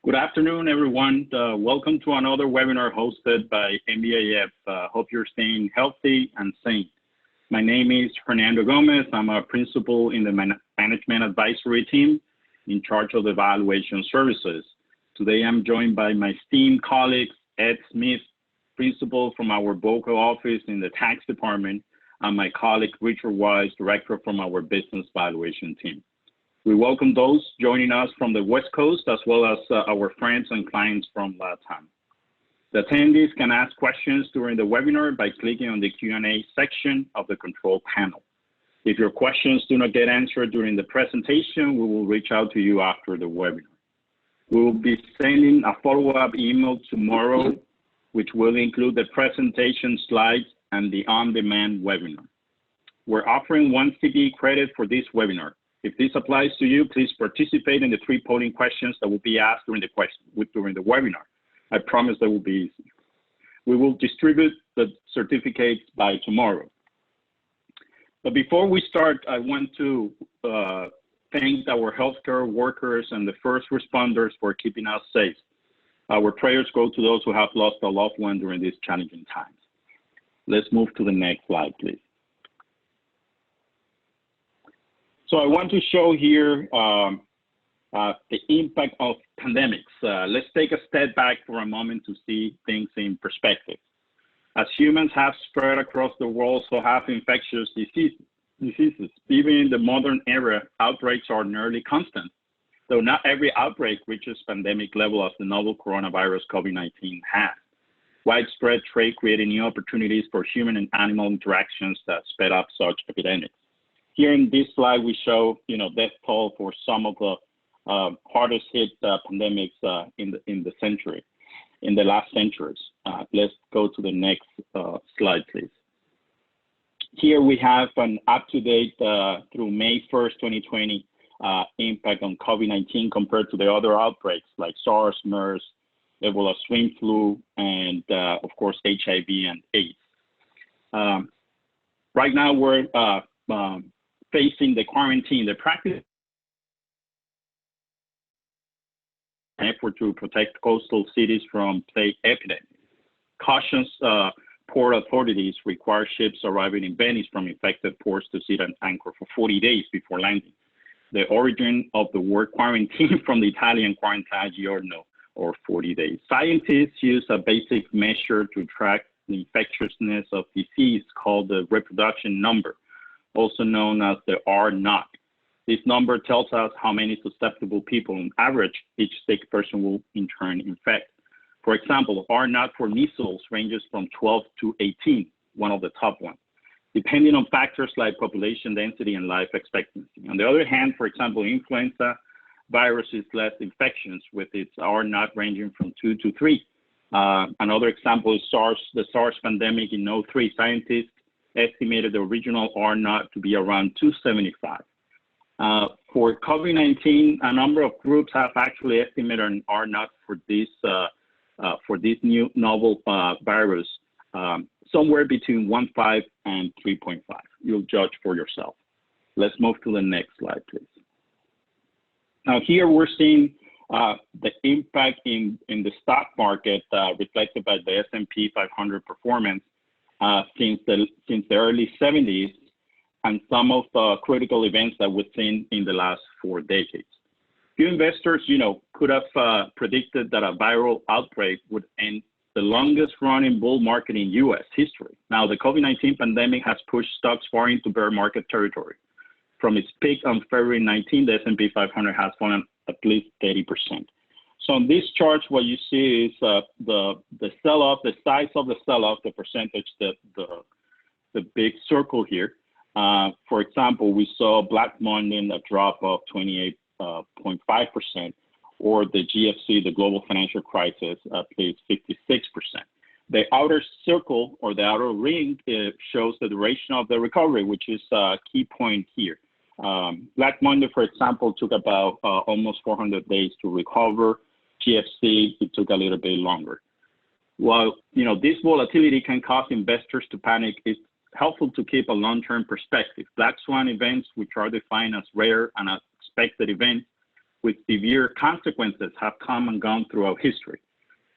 Good afternoon, everyone. Welcome to another webinar hosted by MBAF. Hope you're staying healthy and sane. My name is Fernando Gomez. I'm a principal in the management advisory team in charge of the valuation services. Today, I'm joined by my esteemed colleagues, Ed Smith, principal from our Boca office in the tax department, and my colleague, Richard Wise, director from our business valuation team. We welcome those joining us from the West Coast, as well as our friends and clients from LATAM. The attendees can ask questions during the webinar by clicking on the Q&A section of the control panel. If your questions do not get answered during the presentation, we will reach out to you after the webinar. We will be sending a follow-up email tomorrow, which will include the presentation slides and the on-demand webinar. We're offering 1 CP credit for this webinar. If this applies to you, please participate in the 3 polling questions that will be asked during the webinar. I promise that will be easy. We will distribute the certificates by tomorrow. But before we start, I want to thank our healthcare workers and the first responders for keeping us safe. Our prayers go to those who have lost a loved one during these challenging times. Let's move to the next slide, please. So I want to show here the impact of pandemics. Let's take a step back for a moment to see things in perspective. As humans have spread across the world, so have infectious diseases. Even in the modern era, outbreaks are nearly constant, though not every outbreak reaches pandemic level as the novel coronavirus COVID-19 has. Widespread trade created new opportunities for human and animal interactions that sped up such epidemics. Here in this slide, we show, death toll for some of the hardest hit pandemics in the last centuries. Let's go to the next slide, please. Here we have an up-to-date through May 1st, 2020 impact on COVID-19 compared to the other outbreaks like SARS, MERS, Ebola, swine flu, and of course, HIV and AIDS. Right now, we're facing the quarantine, the practice effort to protect coastal cities from plague epidemics. Cautious port authorities require ships arriving in Venice from infected ports to sit and anchor for 40 days before landing. The origin of the word quarantine from the Italian quarantaggiorno, or 40 days. Scientists use a basic measure to track the infectiousness of disease called the reproduction number, also known as the R0. This number tells us how many susceptible people on average each sick person will in turn infect. For example, R0 for measles ranges from 12 to 18, one of the top ones, depending on factors like population density and life expectancy. On the other hand, for example, influenza virus is less infections with its R0 ranging from 2 to 3. Another example is the SARS pandemic in 2003. Scientists estimated the original R0 to be around 275. For COVID-19, a number of groups have actually estimated an R0 for this new novel virus, somewhere between 1.5 and 3.5. You'll judge for yourself. Let's move to the next slide, please. Now here we're seeing the impact in the stock market reflected by the S&P 500 performance since the early 70s, and some of the critical events that we've seen in the last 4 decades. Few investors, could have predicted that a viral outbreak would end the longest running bull market in U.S. history. Now, the COVID-19 pandemic has pushed stocks far into bear market territory. From its peak on February 19, the S&P 500 has fallen at least 30%. So on this chart, what you see is the sell-off, the size of the sell-off, the percentage, the big circle here. For example, we saw Black Monday in a drop of 28.5%, or the GFC, the global financial crisis, at least 56%. The outer circle or the outer ring shows the duration of the recovery, which is a key point here. Black Monday, for example, took about almost 400 days to recover. GFC, it took a little bit longer. While this volatility can cause investors to panic, it's helpful to keep a long-term perspective. Black swan events, which are defined as rare and unexpected events, with severe consequences have come and gone throughout history.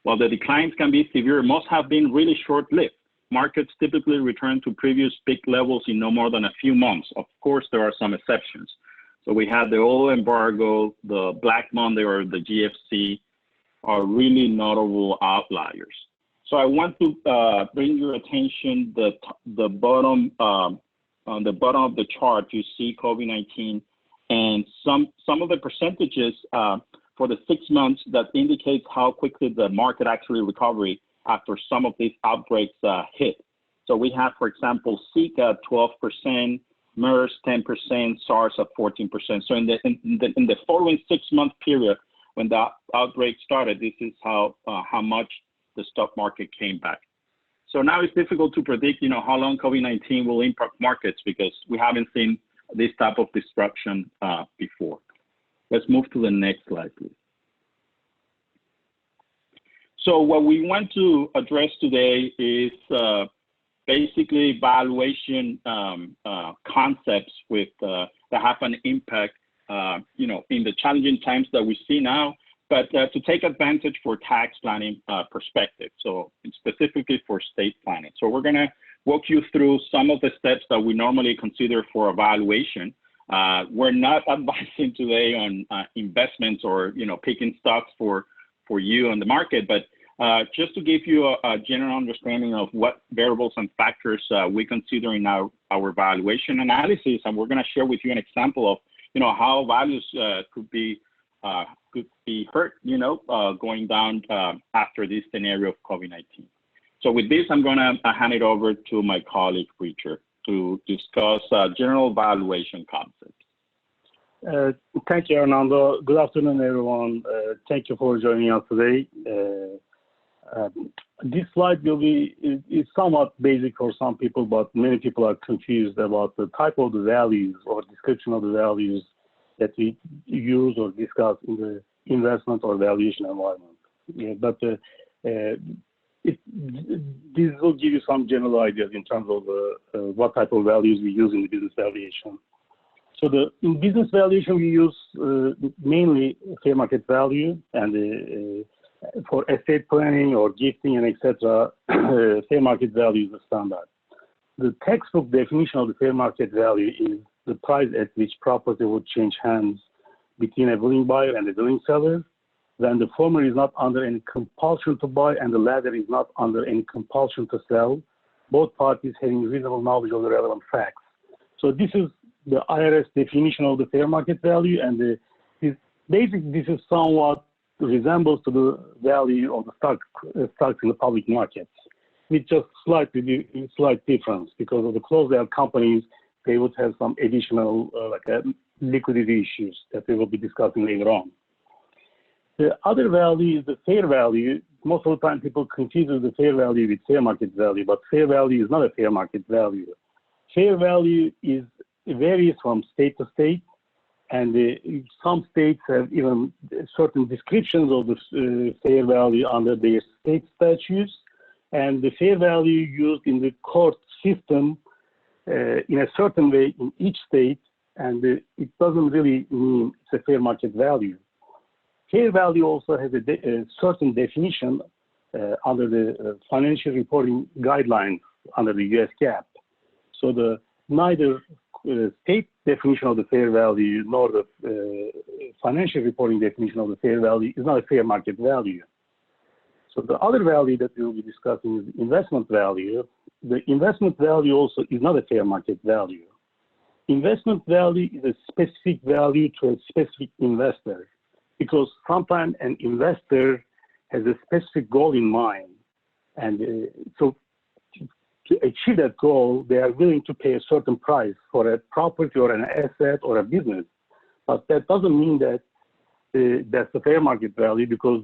While the declines can be severe, most have been really short-lived. Markets typically return to previous peak levels in no more than a few months. Of course, there are some exceptions. So we had the oil embargo, the Black Monday or the GFC are really notable outliers. So I want to bring your attention the bottom on the bottom of the chart. You see COVID-19 and some of the percentages for the 6 months that indicates how quickly the market actually recovered after some of these outbreaks hit. So we have, for example, Zika at 12%, MERS 10%, SARS at 14%. So in the following 6-month period, when the outbreak started, this is how much the stock market came back. So now it's difficult to predict, how long COVID-19 will impact markets because we haven't seen this type of disruption before. Let's move to the next slide, please. So what we want to address today is basically valuation concepts with that have an impact, in the challenging times that we see now, but to take advantage for tax planning perspective. So specifically for estate planning. So we're going to walk you through some of the steps that we normally consider for a valuation. We're not advising today on investments or picking stocks for you on the market, but just to give you a general understanding of what variables and factors we consider in our valuation analysis, and we're going to share with you an example of how values could be hurt, going down after this scenario of COVID-19. So with this, I'm going to hand it over to my colleague Richard to discuss general valuation concepts. Thank you, Hernando. Good afternoon, everyone. Thank you for joining us today. This slide will be is somewhat basic for some people, but many people are confused about the type of the values or description of the values that we use or discuss in the investment or valuation environment. This will give you some general ideas in terms of what type of values we use in the business valuation. So in business valuation, we use mainly fair market value, and for estate planning or gifting and etc., fair market value is the standard. The textbook definition of the fair market value is the price at which property would change hands between a willing buyer and a willing seller, when the former is not under any compulsion to buy and the latter is not under any compulsion to sell, both parties having reasonable knowledge of the relevant facts. So this is the IRS definition of the fair market value, and this is somewhat resembles to the value of the stocks in the public markets, with just slight difference because of the closed-out companies. They would have some additional liquidity issues that we will be discussing later on. The other value is the fair value. Most of the time, people confuse the fair value with fair market value, but fair value is not a fair market value. Fair value varies from state to state, and some states have even certain descriptions of the fair value under their state statutes, and the fair value used in the court system in a certain way in each state, and it doesn't really mean it's a fair market value. Fair value also has a certain definition under the financial reporting guidelines under the US GAAP. So neither state definition of the fair value nor the financial reporting definition of the fair value is not a fair market value. So the other value that we will be discussing is investment value. The investment value also is not a fair market value. Investment value is a specific value to a specific investor, because sometimes an investor has a specific goal in mind, and so to achieve that goal, they are willing to pay a certain price for a property or an asset or a business. But that doesn't mean that that's the fair market value, because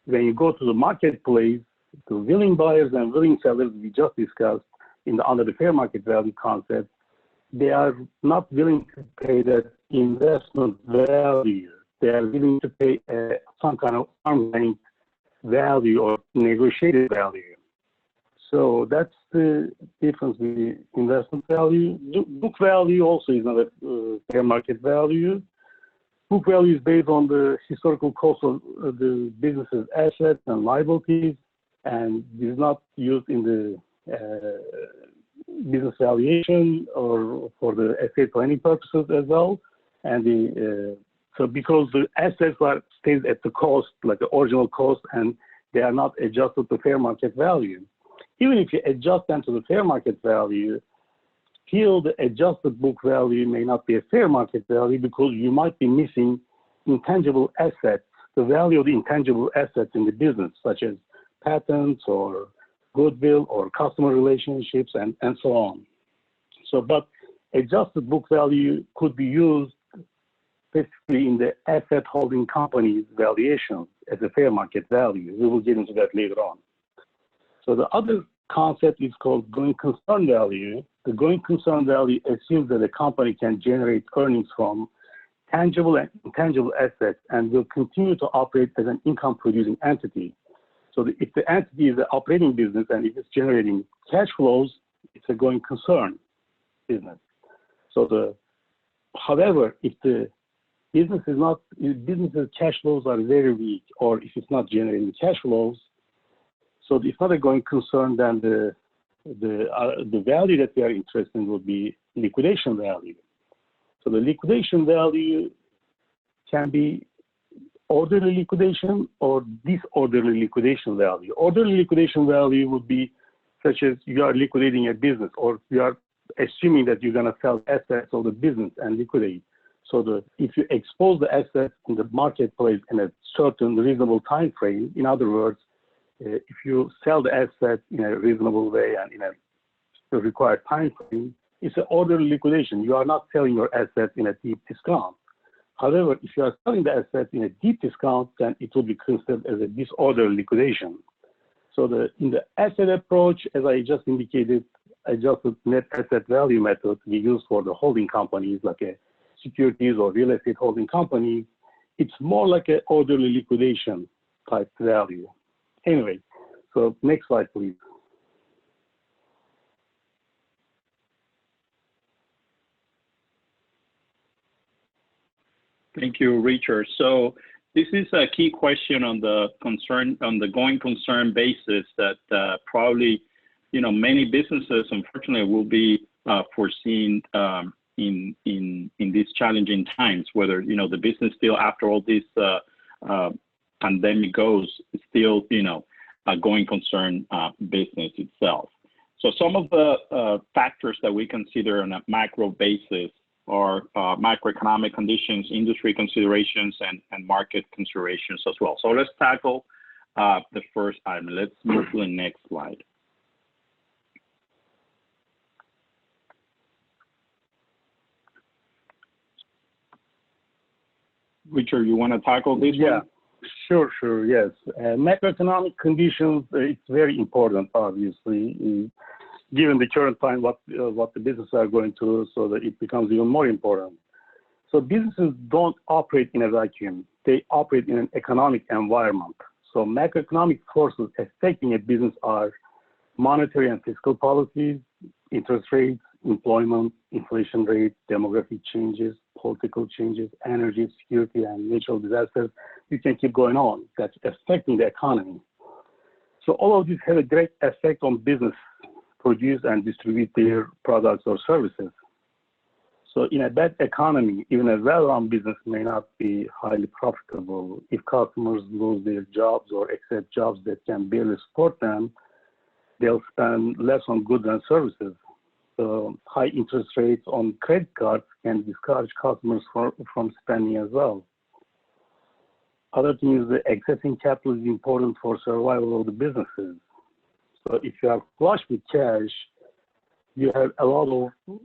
when you go to the marketplace, the willing buyers and willing sellers we just discussed under the fair market value concept, they are not willing to pay that investment value. They are willing to pay some kind of arm's length value or negotiated value. So that's the difference with the investment value. Book value also is not a fair market value. book value is based on the historical cost of the business's assets and liabilities, and is not used in the business valuation or for the estate planning purposes as well. And so because the assets are stays at the cost, like the original cost, and they are not adjusted to fair market value. Even if you adjust them to the fair market value, still the adjusted book value may not be a fair market value because you might be missing intangible assets, the value of the intangible assets in the business, such as patents or goodwill or customer relationships and so on. So, but adjusted book value could be used specifically in the asset holding company's valuation as a fair market value. We will get into that later on. So the other concept is called going concern value. The going concern value assumes that a company can generate earnings from tangible and intangible assets and will continue to operate as an income producing entity. So if the entity is an operating business and if it's generating cash flows, it's a going concern business. So however, if the business's cash flows are very weak, or if it's not generating cash flows, so it's not a going concern, then the value that we are interested in would be liquidation value. So the liquidation value can be orderly liquidation or disorderly liquidation value. Orderly liquidation value would be such as you are liquidating a business, or you are assuming that you're going to sell assets of the business and liquidate. So if you expose the assets in the marketplace in a certain reasonable time frame, in other words, if you sell the assets in a reasonable way and in a required time frame, it's an orderly liquidation. You are not selling your assets in a deep discount. However, if you are selling the assets in a deep discount, then it will be considered as a disorderly liquidation. So in the asset approach, as I just indicated, adjusted net asset value method we use for the holding companies like a securities or real estate holding company, it's more like an orderly liquidation type value. Anyway, so next slide, please. Thank you, Richard. So this is a key question on the going concern basis that probably, many businesses, unfortunately, will be foreseen in these challenging times. Whether the business still, after all this pandemic goes, still a going concern business itself. So some of the factors that we consider on a macro basis are macroeconomic conditions, industry considerations, and market considerations as well. So let's tackle the first item. Let's move to the next slide. Richard, you want to tackle this one? Sure, yes. Macroeconomic conditions, it's very important, obviously, given the current time, what the businesses are going through, so that it becomes even more important. So businesses don't operate in a vacuum. They operate in an economic environment. So macroeconomic forces affecting a business are monetary and fiscal policies, interest rates, employment, inflation rate, demographic changes, political changes, energy security, and natural disasters. You can keep going on. That's affecting the economy. So all of these have a direct effect on business produce and distribute their products or services. So in a bad economy, even a well-run business may not be highly profitable. If customers lose their jobs or accept jobs that can barely support them, they'll spend less on goods and services. So high interest rates on credit cards can discourage customers from spending as well. Other thing is that accessing capital is important for survival of the businesses. So if you are flush with cash, you have a lot of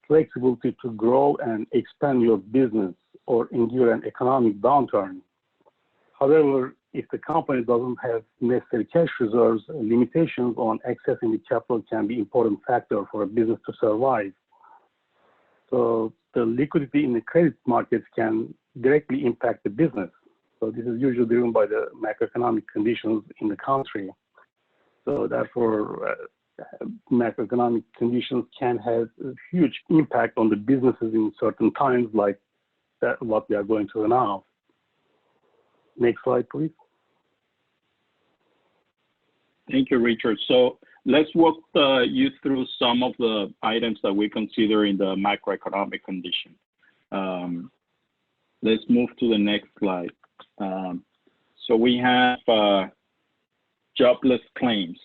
flexibility to grow and expand your business or endure an economic downturn. However, if the company doesn't have necessary cash reserves, limitations on accessing the capital can be an important factor for a business to survive. So the liquidity in the credit markets can directly impact the business. So this is usually driven by the macroeconomic conditions in the country. So therefore, macroeconomic conditions can have a huge impact on the businesses in certain times, like what we are going through now. Next slide, please. Thank you, Richard. So let's walk you through some of the items that we consider in the macroeconomic condition. Let's move to the next slide. So we have jobless claims.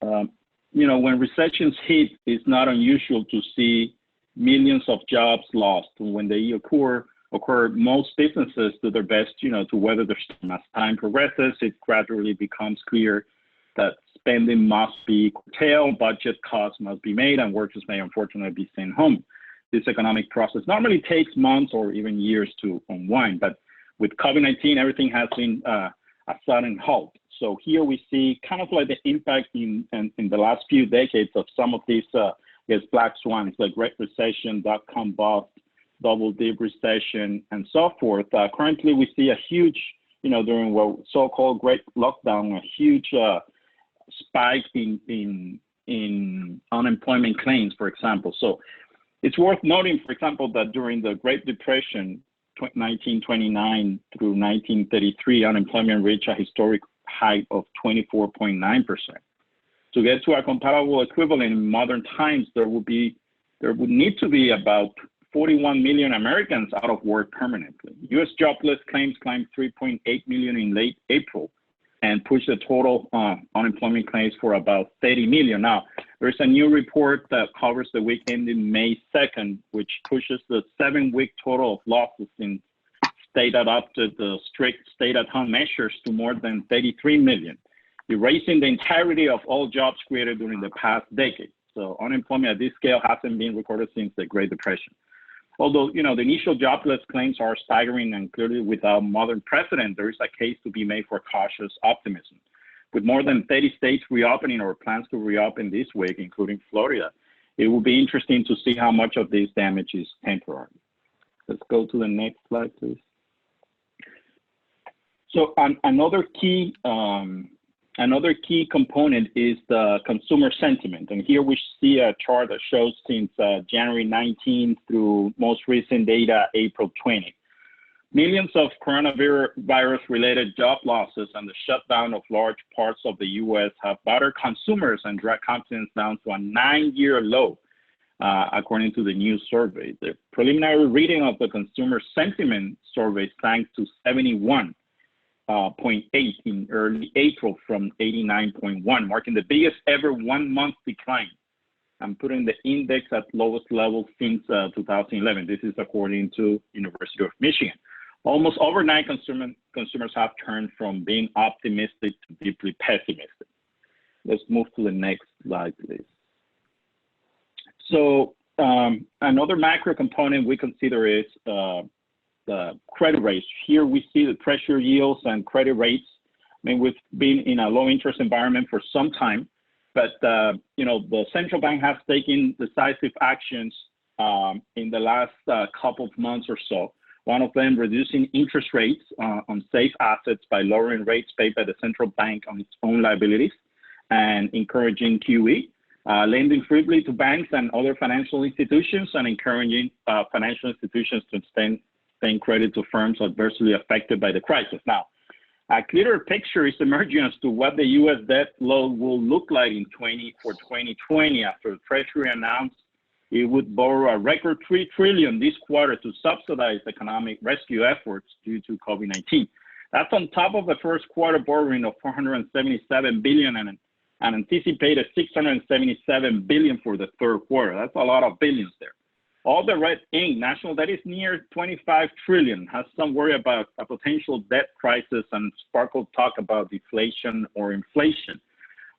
When recessions hit, it's not unusual to see millions of jobs lost. When they occur, most businesses do their best, to weather the storm. As time progresses, it gradually becomes clear that spending must be curtailed, budget cuts must be made, and workers may unfortunately be sent home. This economic process normally takes months or even years to unwind, but with COVID-19, everything has been a sudden halt. So here we see kind of like the impact in the last few decades of some of these black swans, like Great Recession, dot-com bust, double-dip recession, and so forth. Currently, we see a huge, during what so-called Great Lockdown, a huge spike in unemployment claims, for example. So it's worth noting, for example, that during the Great Depression, 1929 through 1933, unemployment reached a historic height of 24.9%. To get to a comparable equivalent in modern times, there would need to be about 41 million Americans out of work permanently. U.S. jobless claims climbed 3.8 million in late April and pushed the total unemployment claims for about 30 million. Now, there's a new report that covers the week ending May 2nd, which pushes the 7-week total of losses in state adopted the strict stay-at-home measures to more than 33 million, erasing the entirety of all jobs created during the past decade. So unemployment at this scale hasn't been recorded since the Great Depression. Although, the initial jobless claims are staggering and clearly without modern precedent, there is a case to be made for cautious optimism. With more than 30 states reopening or plans to reopen this week, including Florida, it will be interesting to see how much of this damage is temporary. Let's go to the next slide, please. So another key component is the consumer sentiment. And here we see a chart that shows since January 19 through most recent data, April 20. Millions of coronavirus-related job losses and the shutdown of large parts of the U.S. have battered consumers and dragged confidence down to a 9-year low, according to the new survey. The preliminary reading of the consumer sentiment survey sank to 71.8 in early April from 89.1, marking the biggest ever one-month decline and putting the index at lowest level since 2011. This is according to University of Michigan. Almost overnight, consumers have turned from being optimistic to deeply pessimistic. Let's move to the next slide, please. So another macro component we consider is the credit rates. Here we see the Treasury yields and credit rates. I mean, we've been in a low interest environment for some time, but the central bank has taken decisive actions in the last couple of months or so. One of them reducing interest rates on safe assets by lowering rates paid by the central bank on its own liabilities and encouraging QE, lending freely to banks and other financial institutions, and encouraging financial institutions to extend credit to firms adversely affected by the crisis. Now, a clearer picture is emerging as to what the U.S. debt load will look like for 2020 after the Treasury announced it would borrow a record $3 trillion this quarter to subsidize economic rescue efforts due to COVID-19. That's on top of the first quarter borrowing of $477 billion and anticipated $677 billion for the third quarter. That's a lot of billions there. All the red ink, national debt is near $25 trillion, has some worry about a potential debt crisis and sparkled talk about deflation or inflation.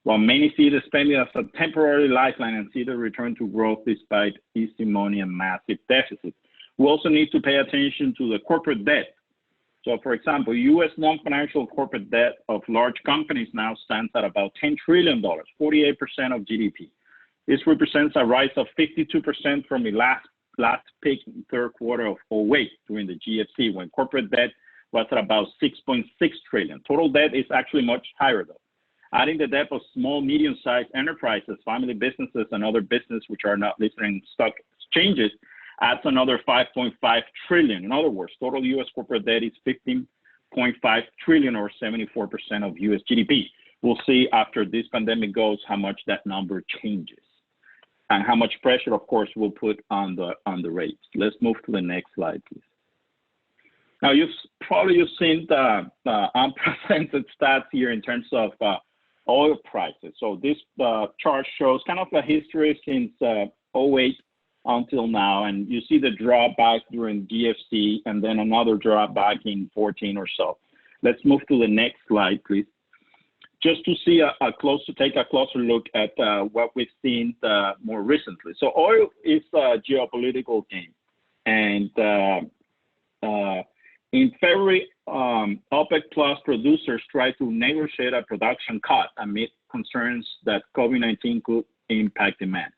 While many see the spending as a temporary lifeline and see the return to growth despite easy money and massive deficits. We also need to pay attention to the corporate debt. So for example, U.S. non-financial corporate debt of large companies now stands at about $10 trillion, 48% of GDP. This represents a rise of 52% from the last peak in the third quarter of 2008 during the GFC, when corporate debt was at about 6.6 trillion. Total debt is actually much higher though. Adding the debt of small, medium-sized enterprises, family businesses, and other businesses which are not listed in stock exchanges adds another 5.5 trillion. In other words, total U.S. corporate debt is 15.5 trillion, or 74% of U.S. GDP. We'll see after this pandemic goes how much that number changes, and how much pressure, of course, we'll put on the rates. Let's move to the next slide, please. Now, you've seen the unprecedented stats here in terms of oil prices. So this chart shows kind of a history since 08 until now, and you see the drawback during GFC, and then another drawback in 14 or so. Let's move to the next slide, please. Just to see take a closer look at what we've seen more recently. So oil is a geopolitical game, and in February, OPEC Plus producers tried to negotiate a production cut amid concerns that COVID-19 could impact demand.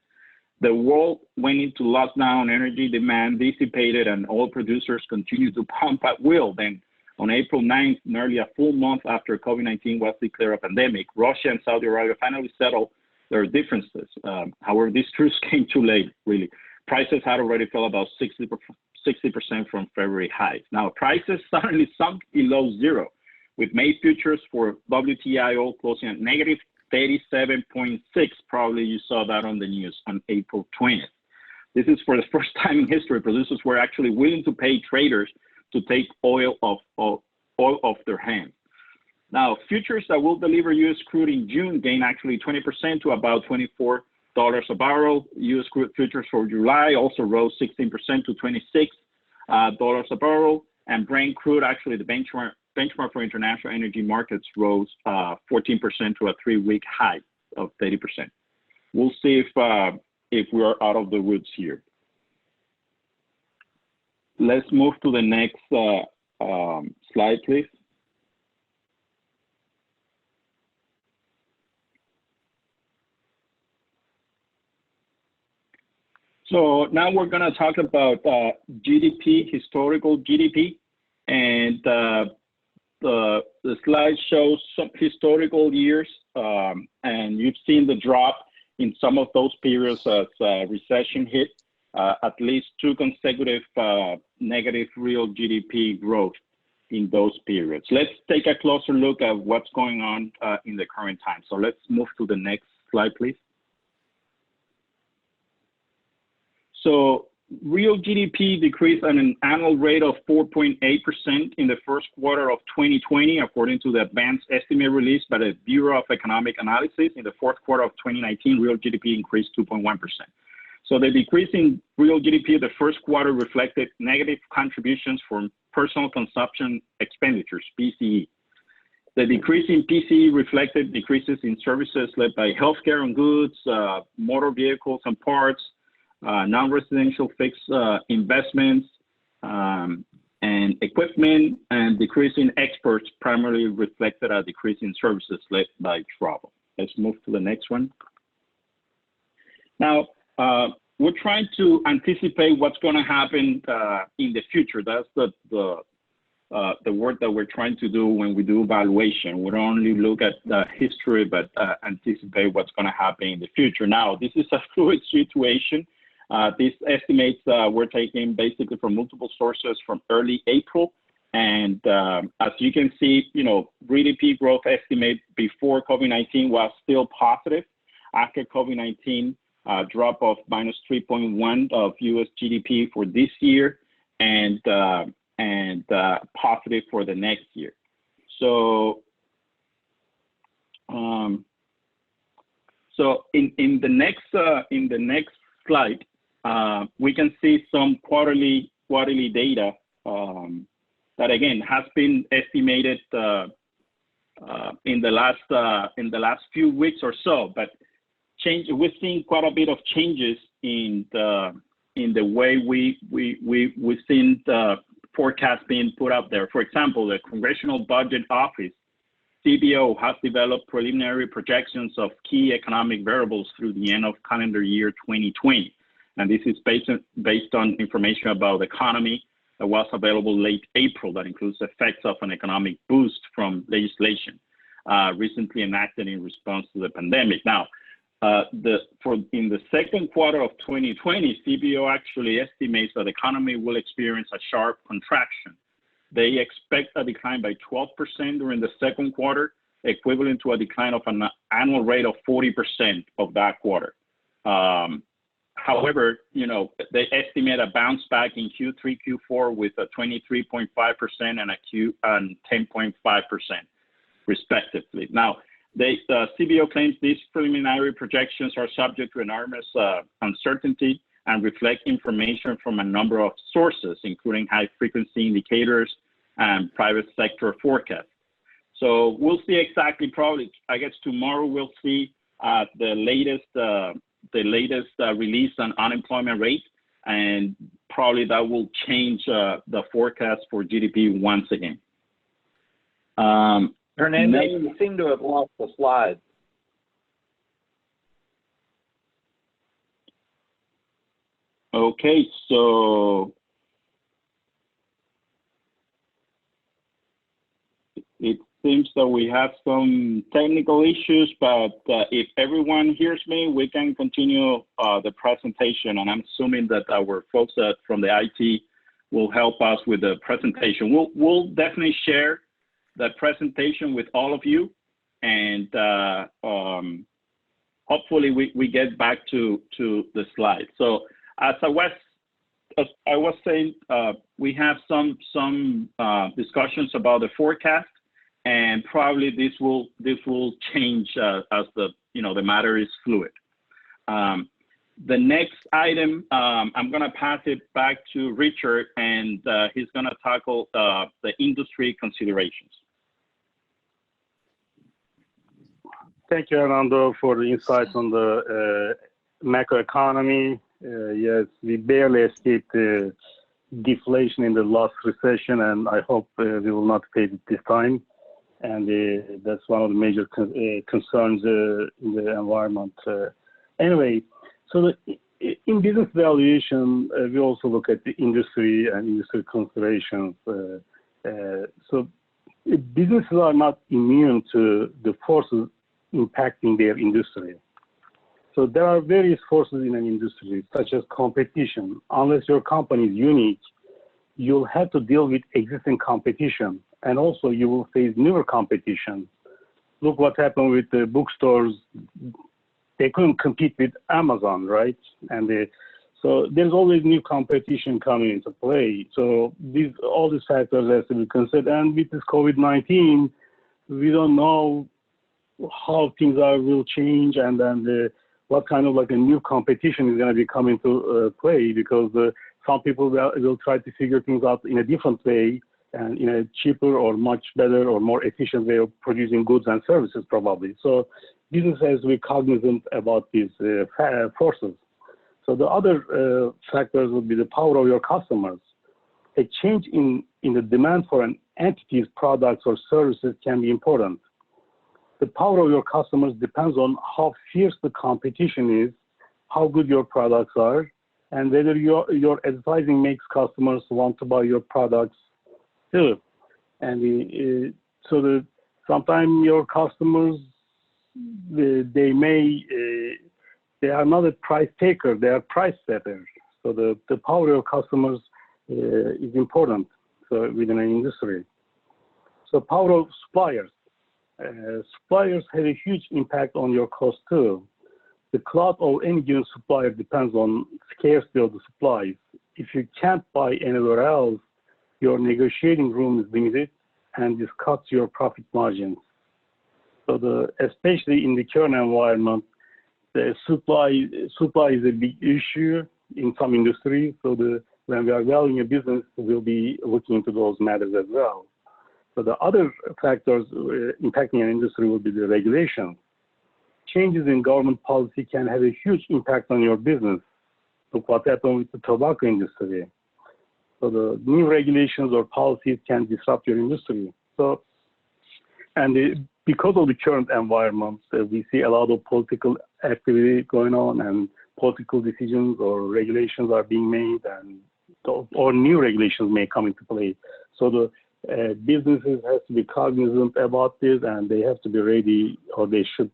The world went into lockdown, energy demand dissipated, and oil producers continued to pump at will. Then on April 9th, nearly a full month after COVID-19 was declared a pandemic, Russia and Saudi Arabia finally settled their differences. However, this truce came too late, really. Prices had already fell about 60% from February highs. Now, prices suddenly sunk below zero, with May futures for WTI oil closing at negative 37.6. Probably you saw that on the news on April 20th. This is for the first time in history. Producers were actually willing to pay traders to take oil off their hands. Now, futures that will deliver U.S. crude in June gain actually 20% to about $24 a barrel. U.S. crude futures for July also rose 16% to $26 a barrel. And Brent crude, actually the benchmark for international energy markets, rose 14% to a 3-week high of 30%. We'll see if we are out of the woods here. Let's move to the next slide, please. So now we're going to talk about GDP, historical GDP, and the slide shows some historical years, and you've seen the drop in some of those periods as recession hit, at least 2 consecutive negative real GDP growth in those periods. Let's take a closer look at what's going on in the current time. So let's move to the next slide, please. So real GDP decreased at an annual rate of 4.8% in the first quarter of 2020, according to the advanced estimate released by the Bureau of Economic Analysis. In the fourth quarter of 2019, real GDP increased 2.1%. So the decrease in real GDP the first quarter reflected negative contributions from personal consumption expenditures, PCE. The decrease in PCE reflected decreases in services led by healthcare and goods, motor vehicles and parts, non-residential fixed investments, and equipment, and decrease in exports primarily reflected a decrease in services led by travel. Let's move to the next one. Now, we're trying to anticipate what's going to happen in the future. That's the work that we're trying to do when we do valuation. We don't only look at the history, but anticipate what's going to happen in the future. Now, this is a fluid situation. These estimates were taken basically from multiple sources from early April. And as you can see, GDP growth estimate before COVID-19 was still positive. After COVID-19, drop of minus 3.1 of U.S. GDP for this year, and positive for the next year. So, in the next slide, we can see some quarterly data that again has been estimated in the last few weeks or so. But we've seen quite a bit of changes in the way we've seen the forecast being put up there. For example, the Congressional Budget Office, CBO, has developed preliminary projections of key economic variables through the end of calendar year 2020. And this is based on information about the economy that was available late April, that includes effects of an economic boost from legislation recently enacted in response to the pandemic. Now, In the second quarter of 2020, CBO actually estimates that the economy will experience a sharp contraction. They expect a decline by 12% during the second quarter, equivalent to a decline of an annual rate of 40% of that quarter. However, they estimate a bounce back in Q3, Q4 with a 23.5% and 10.5% respectively. Now, CBO claims these preliminary projections are subject to enormous uncertainty and reflect information from a number of sources, including high-frequency indicators and private sector forecasts. So we'll see exactly, probably, I guess tomorrow we'll see the latest release on unemployment rate, and probably that will change the forecast for GDP once again. Hernando, you seem to have lost the slide. Okay, so it seems that we have some technical issues, but if everyone hears me, we can continue the presentation, and I'm assuming that our folks from the IT will help us with the presentation. We'll definitely share the presentation with all of you, and hopefully we get back to the slide. So as I was saying, we have some discussions about the forecast, and probably this will change as the matter is fluid. The next item, I'm going to pass it back to Richard, and he's going to tackle the industry considerations. Thank you, Hernando, for the insights on the macroeconomy. Yes, we barely escaped deflation in the last recession, and I hope we will not face it this time. And that's one of the major concerns in the environment. Anyway, so in business valuation, we also look at the industry and industry considerations. So businesses are not immune to the forces impacting their industry. So there are various forces in an industry, such as competition. Unless your company is unique, you'll have to deal with existing competition, and also you will face newer competition. Look what happened with the bookstores. They couldn't compete with Amazon, right? And so there's always new competition coming into play. So all these factors have to be considered. And with this COVID-19, we don't know how things will change, and then what kind of like a new competition is going to be coming to play, because some people will try to figure things out in a different way and in a cheaper or much better or more efficient way of producing goods and services probably. So business has to be cognizant about these forces. So the other factors would be the power of your customers. A change in the demand for an entity's products or services can be important. The power of your customers depends on how fierce the competition is, how good your products are, and whether your advertising makes customers want to buy your products too. And sometimes your customers, they are not a price taker, they are price setters. So the power of your customers is important within an industry. So power of suppliers. Suppliers have a huge impact on your cost too. The clout of any given supplier depends on scarcity of the supplies. If you can't buy anywhere else, your negotiating room is limited, and this cuts your profit margins. So especially in the current environment, the supply is a big issue in some industries. So when we are valuing a business, we'll be looking into those matters as well. So the other factors impacting an industry will be the regulation. Changes in government policy can have a huge impact on your business. Look what happened with the tobacco industry. So the new regulations or policies can disrupt your industry. So, because of the current environment, we see a lot of political activity going on, and political decisions or regulations are being made, or new regulations may come into play. So the businesses have to be cognizant about this, and they have to be ready, or they should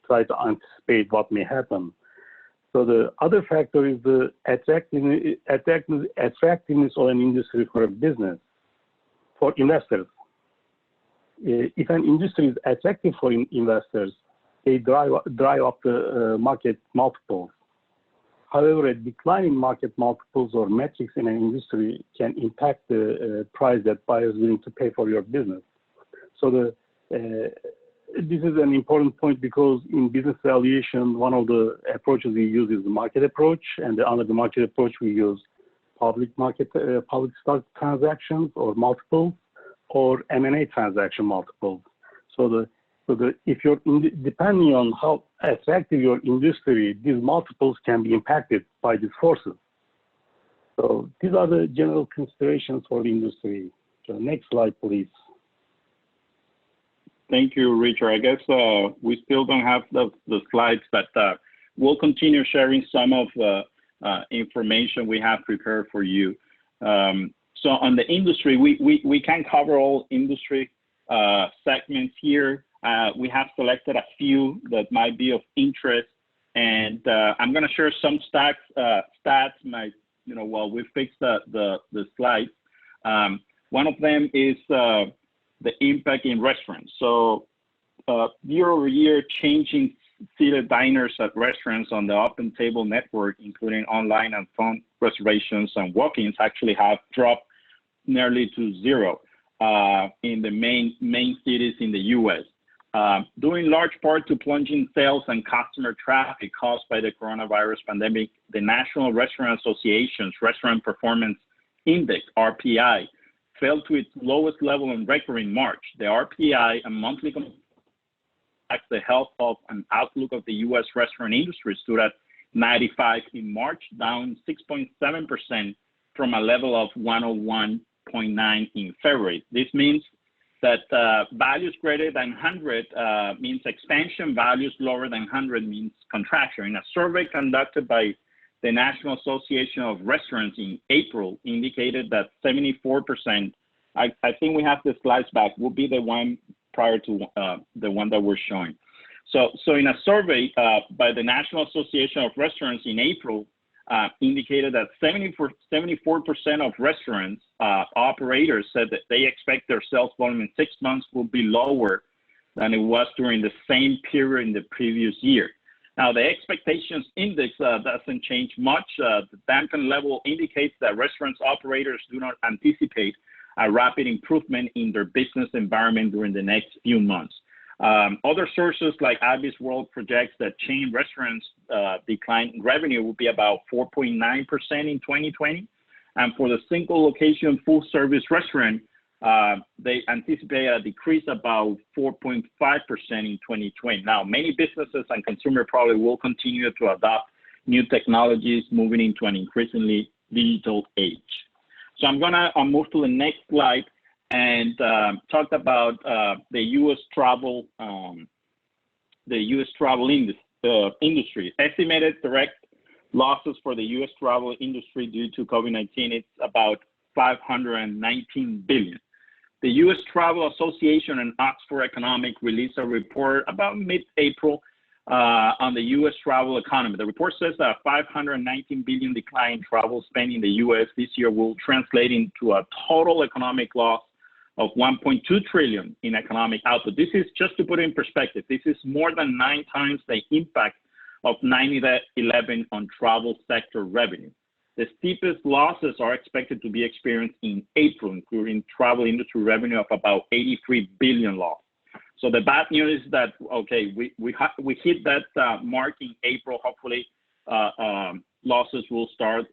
try to anticipate what may happen. So the other factor is the attractiveness of an industry for a business, for investors. If an industry is attractive for investors, they drive up the market multiples. However, a decline in market multiples or metrics in an industry can impact the price that buyers are willing to pay for your business. So this is an important point because in business valuation, one of the approaches we use is the market approach, and under the market approach, we use public stock transactions or multiples, or M&A transaction multiples. If you're depending on how attractive your industry, these multiples can be impacted by these forces. So these are the general considerations for the industry. So next slide, please. Thank you, Richard. I guess we still don't have the slides, but we'll continue sharing some of the information we have prepared for you. So on the industry, we can cover all industry segments here. We have selected a few that might be of interest, and I'm going to share some stats while we fix the slides. One of them is the impact in restaurants. So year-over-year, changing seated diners at restaurants on the Open Table network, including online and phone reservations and walk-ins, actually have dropped nearly to zero in the main cities in the U.S. Due in large part to plunging sales and customer traffic caused by the coronavirus pandemic, the National Restaurant Association's Restaurant Performance Index, RPI, fell to its lowest level on record in March. The RPI, a monthly reflects the health of an outlook of the U.S. restaurant industry, stood at 95 in March, down 6.7% from a level of 101.9 in February. This means that values greater than 100 means expansion, values lower than 100 means contraction. In a survey conducted by the National Association of Restaurants in April, indicated that 74%, I think we have the slides back, will be the one prior to the one that we're showing. So in a survey by the National Association of Restaurants in April, indicated that 74% of restaurants operators said that they expect their sales volume in 6 months will be lower than it was during the same period in the previous year. Now, the expectations index doesn't change much. The dampen level indicates that restaurants operators do not anticipate a rapid improvement in their business environment during the next few months. Other sources like Avis World projects that chain restaurants decline in revenue will be about 4.9% in 2020. And for the single location full service restaurant, they anticipate a decrease about 4.5% in 2020. Now, many businesses and consumer probably will continue to adopt new technologies, moving into an increasingly digital age. So I'm gonna move to the next slide and talk about the U.S. travel, industry. Estimated direct losses for the U.S. travel industry due to COVID-19, it's about $519 billion. The U.S. Travel Association and Oxford Economic released a report about mid-April on the U.S. travel economy. The report says that a $519 billion decline in travel spending in the U.S. this year will translate into a total economic loss of $1.2 trillion in economic output. This is, just to put it in perspective, this is more than 9 times the impact of 9/11 on travel sector revenue. The steepest losses are expected to be experienced in April, including travel industry revenue of about $83 billion loss. So the bad news is that, okay, we hit that mark in April. Hopefully, losses will start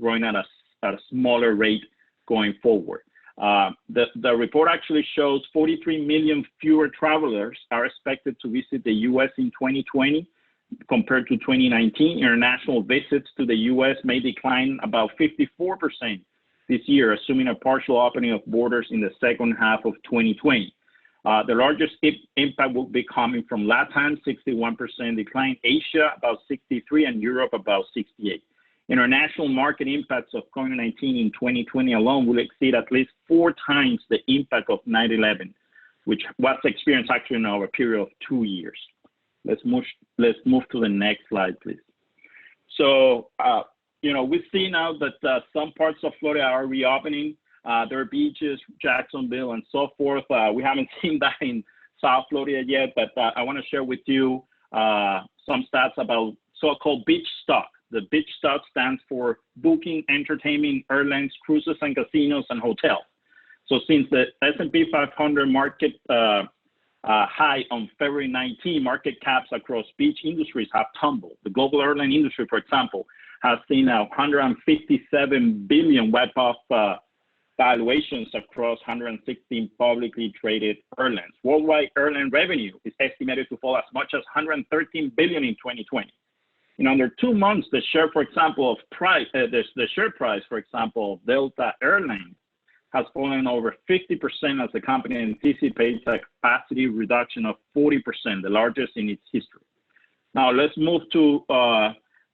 growing at a smaller rate going forward. The report actually shows 43 million fewer travelers are expected to visit the U.S. in 2020 compared to 2019. International visits to the U.S. may decline about 54% this year, assuming a partial opening of borders in the second half of 2020. The largest impact will be coming from LATAM, 61% decline, Asia about 63%, and Europe about 68%. International market impacts of COVID-19 in 2020 alone will exceed at least 4 times the impact of 9/11, which was experienced actually in over a period of 2 years. Let's move to the next slide, please. So, we see now that some parts of Florida are reopening their beaches, Jacksonville, and so forth. We haven't seen that in South Florida yet, but I want to share with you some stats about so-called beach stock. The beach stock stands for booking, entertainment, airlines, cruises, and casinos, and hotels. So since the S&P 500 market high on February 19, market caps across beach industries have tumbled. The global airline industry, for example, has seen a 157 billion wipe off valuations across 116 publicly traded airlines. Worldwide airline revenue is estimated to fall as much as 113 billion in 2020. In under 2 months, the share, for example, of the share price, for example, of Delta Airlines has fallen over 50% as the company anticipates a capacity reduction of 40%, the largest in its history. Now let's move to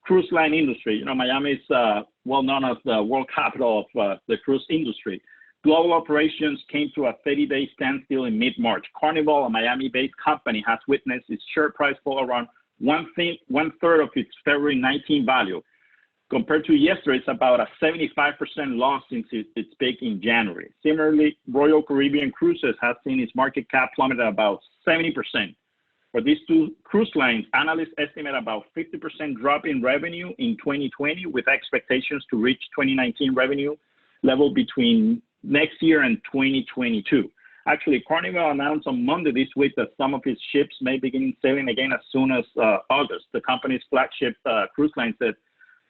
cruise line industry. Miami is well known as the world capital of the cruise industry. Global operations came to a 30-day standstill in mid-March. Carnival, a Miami-based company, has witnessed its share price fall around one-third of its February 19 value. Compared to yesterday, it's about a 75% loss since its peak in January. Similarly, Royal Caribbean Cruises has seen its market cap plummet about 70%. For these two cruise lines, analysts estimate about 50% drop in revenue in 2020, with expectations to reach 2019 revenue level between next year and 2022. Actually, Carnival announced on Monday this week that some of its ships may begin sailing again as soon as August. The company's flagship cruise line said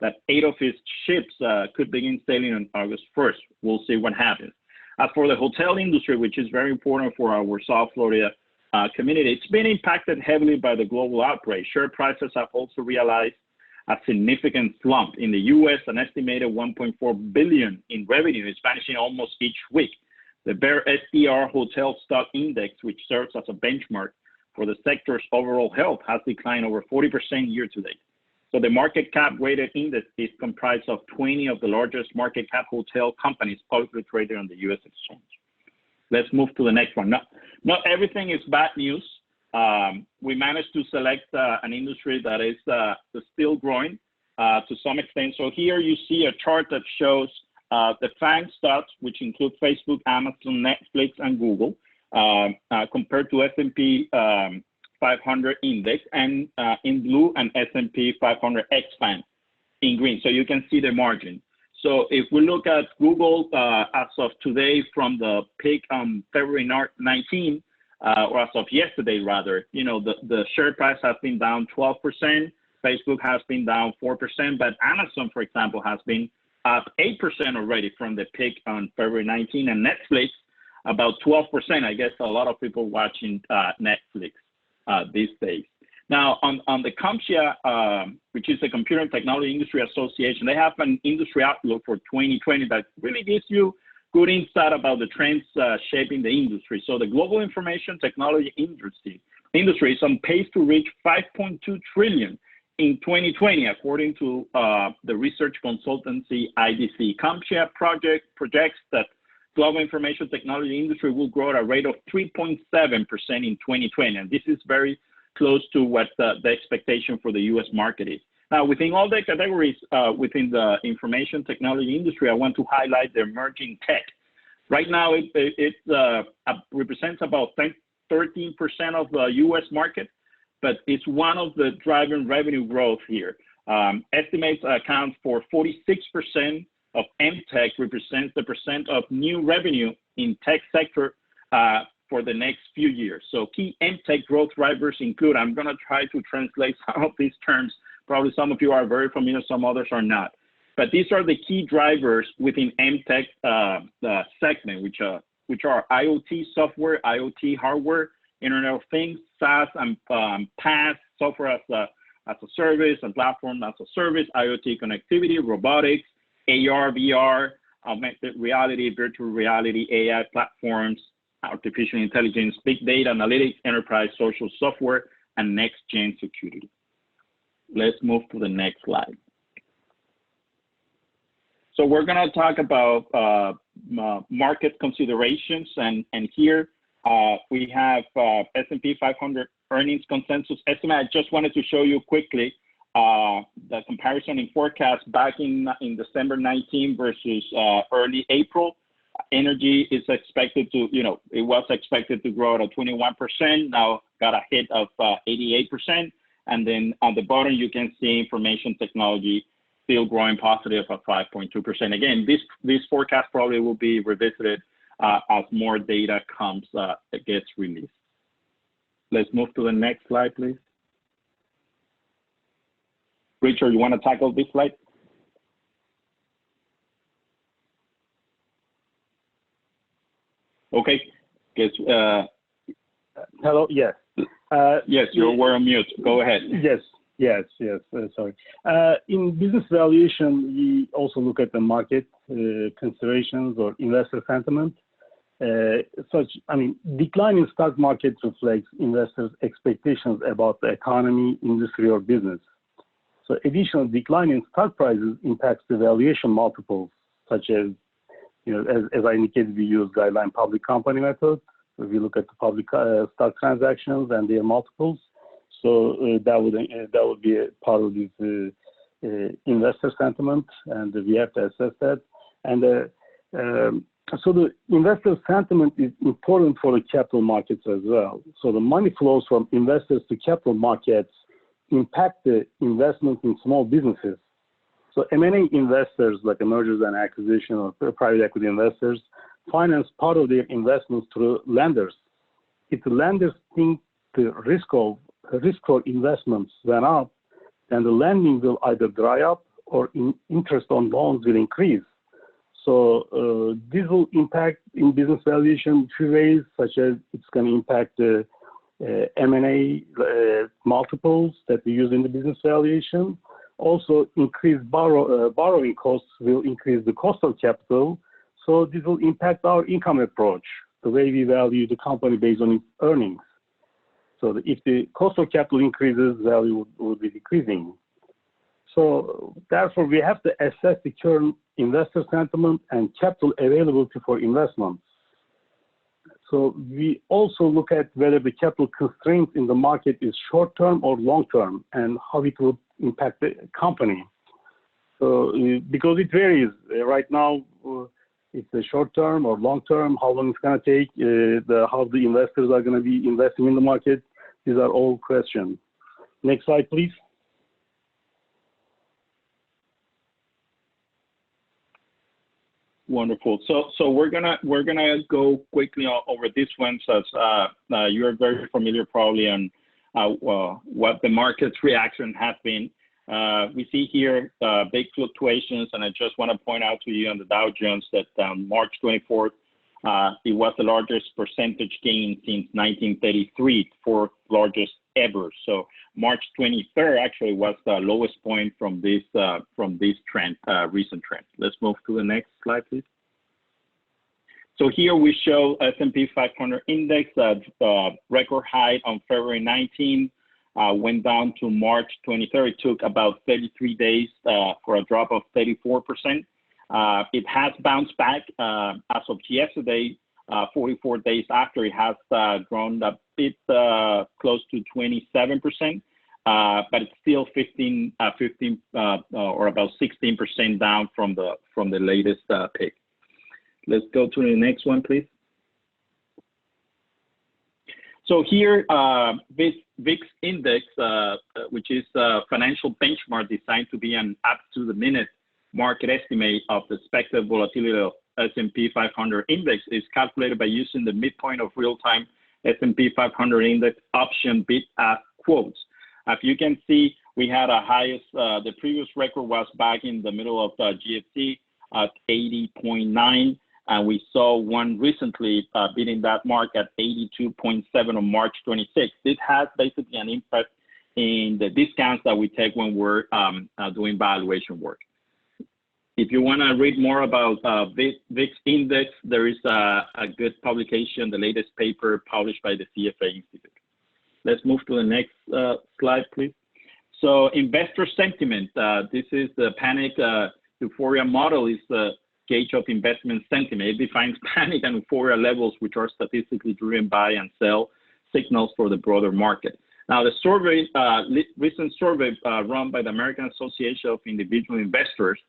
that 8 of its ships could begin sailing on August 1st. We'll see what happens. As for the hotel industry, which is very important for our South Florida community, it's been impacted heavily by the global outbreak. Share prices have also realized a significant slump. In the U.S., an estimated $1.4 billion in revenue is vanishing almost each week. The Bear STR Hotel Stock Index, which serves as a benchmark for the sector's overall health, has declined over 40% year to date. So the market cap weighted index is comprised of 20 of the largest market cap hotel companies publicly traded on the U.S. exchange. Let's move to the next one. Not everything is bad news. We managed to select an industry that is still growing to some extent. So here you see a chart that shows the FANG stocks, which include Facebook, Amazon, Netflix, and Google, compared to S&P 500 index, and in blue, and S&P 500 XFANG in green. So you can see the margin. So if we look at Google as of today, from the peak on February 19, or as of yesterday rather, the share price has been down 12%. Facebook has been down 4%, but Amazon, for example, has been up 8% already from the peak on February 19, and Netflix about 12%. I guess a lot of people watching Netflix these days. Now, on the CompTIA, which is the Computer and Technology Industry Association, they have an industry outlook for 2020 that really gives you good insight about the trends shaping the industry. So the global information technology industry is on pace to reach $5.2 trillion in 2020, according to the research consultancy IDC. CompTIA projects that global information technology industry will grow at a rate of 3.7% in 2020, and this is very close to what the expectation for the U.S. market is. Now, within all the categories within the information technology industry, I want to highlight the emerging tech. Right now, it represents about 13% of the U.S. market, but it's one of the driving revenue growth here. Estimates account for 46% of MTech, represents the percent of new revenue in tech sector for the next few years. So key MTech growth drivers include, I'm going to try to translate some of these terms. Probably some of you are very familiar, some others are not. But these are the key drivers within MTech segment, which are IoT software, IoT hardware, Internet of Things, SaaS and PaaS, software as a service and platform as a service, IoT connectivity, robotics, AR, VR, augmented reality, virtual reality, AI platforms, artificial intelligence, big data analytics, enterprise social software, and next-gen security. Let's move to the next slide. So we're going to talk about market considerations, and here We have S&P 500 earnings consensus estimate. I just wanted to show you quickly the comparison in forecast back in December 19 versus early April. Energy is expected to, it was expected to grow at 21%, now got a hit of 88%. And then on the bottom, you can see information technology still growing positive at 5.2%. Again, this forecast probably will be revisited as more data gets released. Let's move to the next slide, please. Richard, you want to tackle this slide? Okay. Guess, hello. Yes. Yes, you were on mute. Go ahead. Yes. Sorry. In business valuation, we also look at the market considerations or investor sentiment. Decline in stock market reflects investors' expectations about the economy, industry, or business. So additional decline in stock prices impacts the valuation multiples, such as, as I indicated, we use guideline public company method. So we look at the public stock transactions and their multiples. So that would be a part of this investor sentiment, and we have to assess that. And so the investor sentiment is important for the capital markets as well. So the money flows from investors to capital markets impact the investment in small businesses. So M&A investors, like mergers and acquisition or private equity investors, finance part of their investments through lenders. If the lenders think the risk for investments went up, then the lending will either dry up or interest on loans will increase. So this will impact in business valuation two ways, such as it's going to impact the M&A multiples that we use in the business valuation. Also, increased borrowing costs will increase the cost of capital. So this will impact our income approach, the way we value the company based on its earnings. So if the cost of capital increases, value will be decreasing. So therefore, we have to assess the current investor sentiment and capital availability for investments. So we also look at whether the capital constraint in the market is short-term or long-term and how it will impact the company. So because it varies. Right now, it's a short-term or long-term, how long it's going to take, how the investors are going to be investing in the market. These are all questions. Next slide, please. Wonderful. So we're gonna go quickly over this one, since you're very familiar probably on what the market's reaction has been. We see here big fluctuations, and I just want to point out to you on the Dow Jones that on March 24th, it was the largest percentage gain since 1933, fourth largest ever. So March 23rd actually was the lowest point from this trend, recent trend. Let's move to the next slide, please. So here we show S&P 500 index at record high on February 19, went down to March 23rd. It took about 33 days for a drop of 34%. It has bounced back as of yesterday, 44 days after. It has grown a bit close to 27%, but it's still 15 or about 16% down from the latest peak. Let's go to the next one, please. So here, VIX index, which is a financial benchmark designed to be an up-to-the-minute market estimate of the expected volatility of S&P 500 index, is calculated by using the midpoint of real-time S&P 500 index option bid-ask quotes. As you can see, we had a highest, the previous record was back in the middle of the GFC at 80.9, and we saw one recently beating that mark at 82.7 on March 26. This has basically an impact in the discounts that we take when we're doing valuation work. If you want to read more about VIX index, there is a good publication, the latest paper published by the CFA Institute. Let's move to the next slide, please. So investor sentiment, this is the panic euphoria model, is gauge of investment sentiment. It defines panic and euphoria levels, which are statistically driven by and sell signals for the broader market. Now, the survey, recent survey run by the American Association of Individual Investors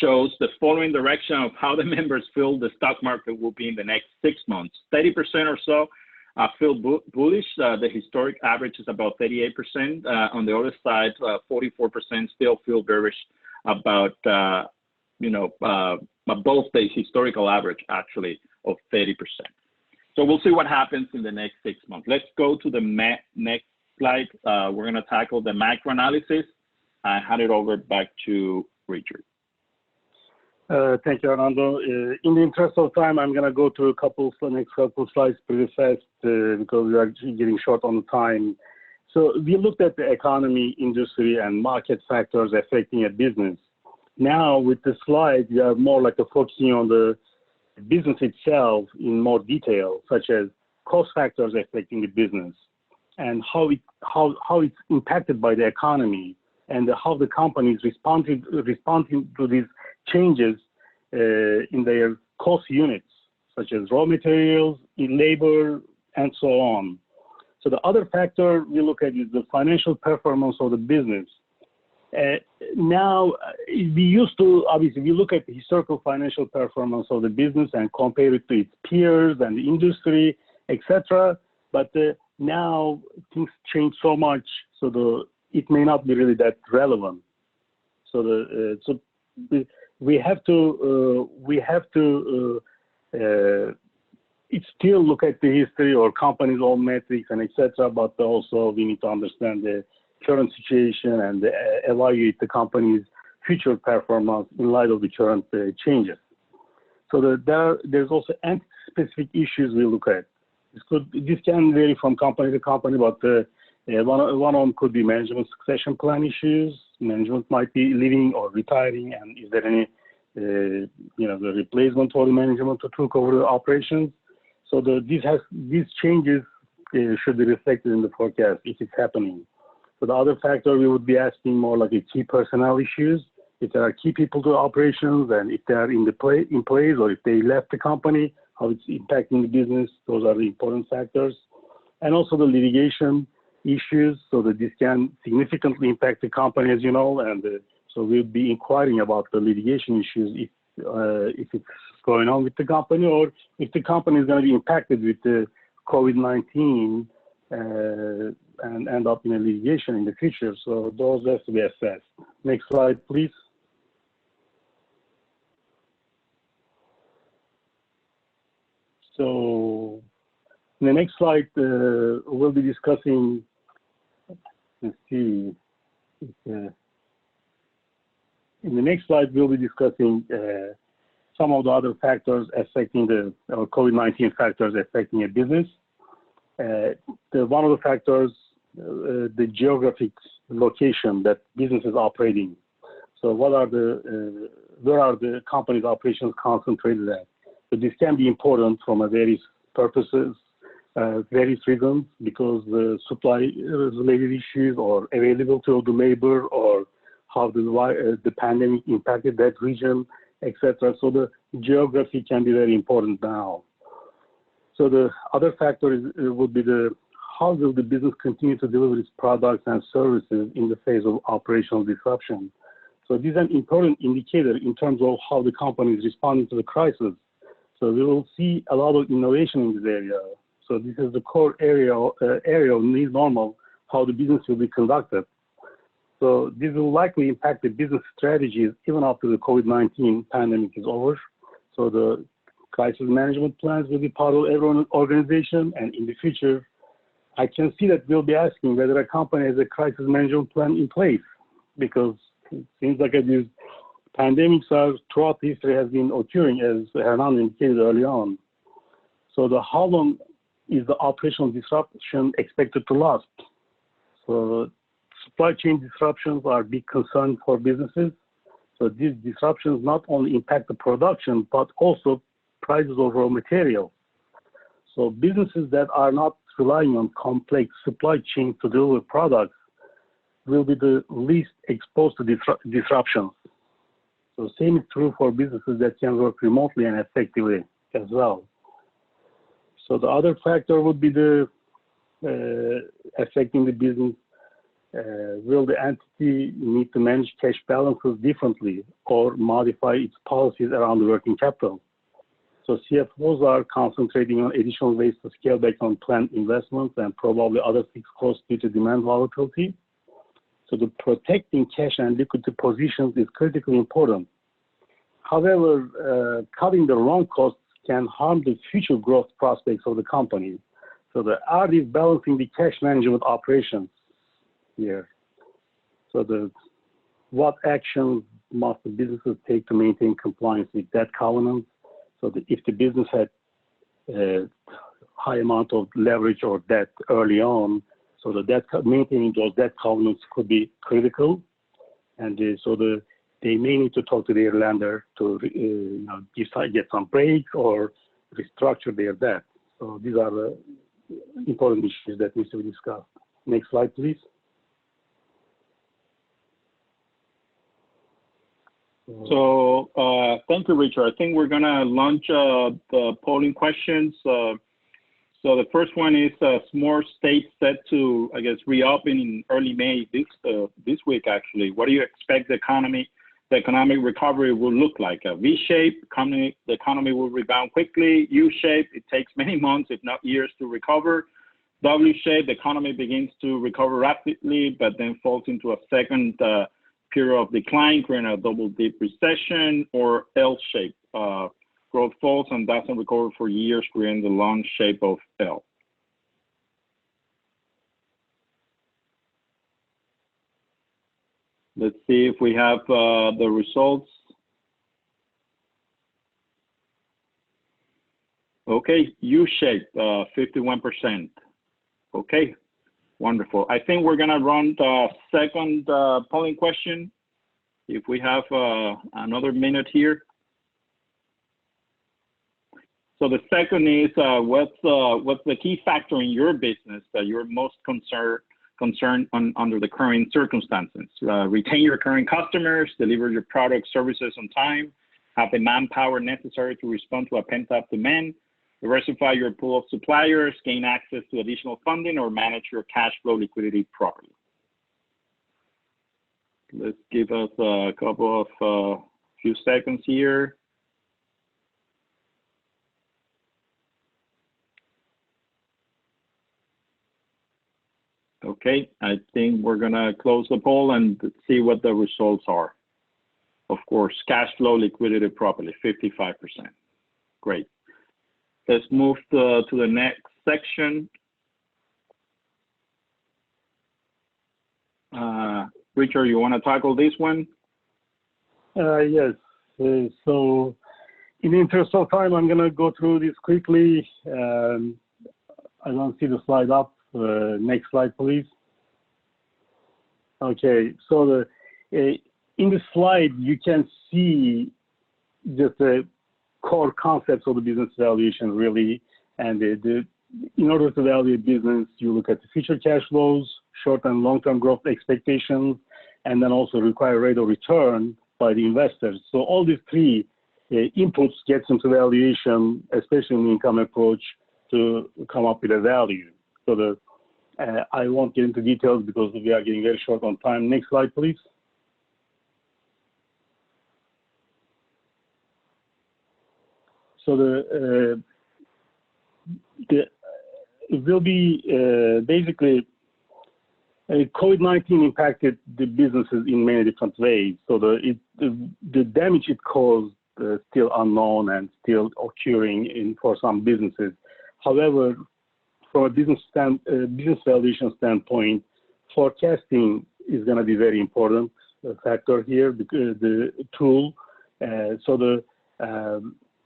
shows the following direction of how the members feel the stock market will be in the next 6 months. 30% or so feel bullish. The historic average is about 38%. On the other side, 44% still feel bearish about, above the historical average, actually, of 30%. So we'll see what happens in the next 6 months. Let's go to the next slide. We're going to tackle the macro analysis. I hand it over back to Richard. Thank you, Armando. In the interest of time, I'm going to go to next couple slides pretty fast because we are getting short on the time. So we looked at the economy, industry, and market factors affecting a business. Now, with the slide, we are more like focusing on the business itself in more detail, such as cost factors affecting the business and how it's impacted by the economy and how the company is responding to these changes in their cost units, such as raw materials, in labor, and so on. So the other factor we look at is the financial performance of the business. Now, we used to, obviously, we look at the historical financial performance of the business and compare it to its peers and the industry, etc. But now things change so much, so it may not be really that relevant. So we have to still look at the history or company's own metrics and etc. But also we need to understand the current situation and evaluate the company's future performance in light of the current changes. So there's also specific issues we look at. This can vary from company to company, but one of them could be management succession plan issues. Management might be leaving or retiring, and is there any the replacement for the management to take over the operations? So these changes should be reflected in the forecast if it's happening. So the other factor we would be asking more like a key personnel issues, if there are key people to operations and if they are in place or if they left the company, how it's impacting the business. Those are the important factors. And also the litigation issues, so that this can significantly impact the company, as you know, and so we'll be inquiring about the litigation issues if it's going on with the company or if the company is going to be impacted with the COVID-19 and end up in a litigation in the future. So those have to be assessed. Next slide, please. So in the next slide, we'll be discussing, let's see, in the next slide, we'll be discussing some of the other factors affecting COVID-19 factors affecting a business. One of the factors, the geographic location that business is operating. So where are the company's operations concentrated at? So this can be important from various purposes, various reasons, because the supply-related issues or availability of the labor or how the pandemic impacted that region, etc. So the geography can be very important now. So the other factor would be how will the business continue to deliver its products and services in the face of operational disruption? So this is an important indicator in terms of how the company is responding to the crisis. So we will see a lot of innovation in this area. So this is the core area of new normal, how the business will be conducted. So this will likely impact the business strategies even after the COVID-19 pandemic is over. So the crisis management plans will be part of every organization, and in the future, I can see that we'll be asking whether a company has a crisis management plan in place, because it seems like these pandemics are throughout history has been occurring, as Hernan indicated early on. So how long is the operational disruption expected to last? So supply chain disruptions are a big concern for businesses. So these disruptions not only impact the production, but also prices of raw materials. So businesses that are not relying on complex supply chains to deliver products will be the least exposed to disruptions. So same is true for businesses that can work remotely and effectively as well. So the other factor would be the affecting the business. Will the entity need to manage cash balances differently or modify its policies around the working capital? So CFOs are concentrating on additional ways to scale back on planned investments and probably other fixed costs due to demand volatility. So the protecting cash and liquidity positions is critically important. However, cutting the wrong costs can harm the future growth prospects of the company. So the art is balancing the cash management operations here. So what actions must the businesses take to maintain compliance with debt covenants? So if the business had a high amount of leverage or debt early on, so maintaining those debt covenants could be critical, and they may need to talk to their lender to get some breaks or restructure their debt. So these are the important issues that need to be discussed. Next slide, please. So thank you, Richard. I think we're going to launch the polling questions. So the first one is more states set to, I guess, reopen in early May this week, actually. What do you expect the economic recovery will look like? A V-shape, the economy will rebound quickly. U-shape, it takes many months, if not years, to recover. W-shape, the economy begins to recover rapidly, but then falls into a second period of decline, creating a double-dip recession. Or L-shape, growth falls and doesn't recover for years, creating the long shape of L. Let's see if we have the results. Okay, U-shape, 51%. Okay, wonderful. I think we're gonna run the second polling question. If we have another minute here. So the second is, what's the key factor in your business that you're most concerned under the current circumstances? Retain your current customers, deliver your product services on time, have the manpower necessary to respond to a pent-up demand, diversify your pool of suppliers, gain access to additional funding, or manage your cash flow liquidity properly. Let's give us a couple of few seconds here. Okay, I think we're gonna close the poll and see what the results are. Of course, cash flow liquidity properly, 55%. Great. Let's move to the next section. Richard, you want to tackle this one? Yes. So in the interest of time, I'm going to go through this quickly. I don't see the slide up. Next slide, please. Okay. So in the slide, you can see just the core concepts of the business valuation, really. And in order to value a business, you look at the future cash flows, short and long-term growth expectations, and then also required rate of return by the investors. So all these three inputs gets into valuation, especially in the income approach, to come up with a value. So I won't get into details because we are getting very short on time. Next slide, please. So it will be basically COVID-19 impacted the businesses in many different ways. So the damage it caused still unknown and still occurring for some businesses. However, from a business valuation standpoint, forecasting is going to be very important factor here because the tool.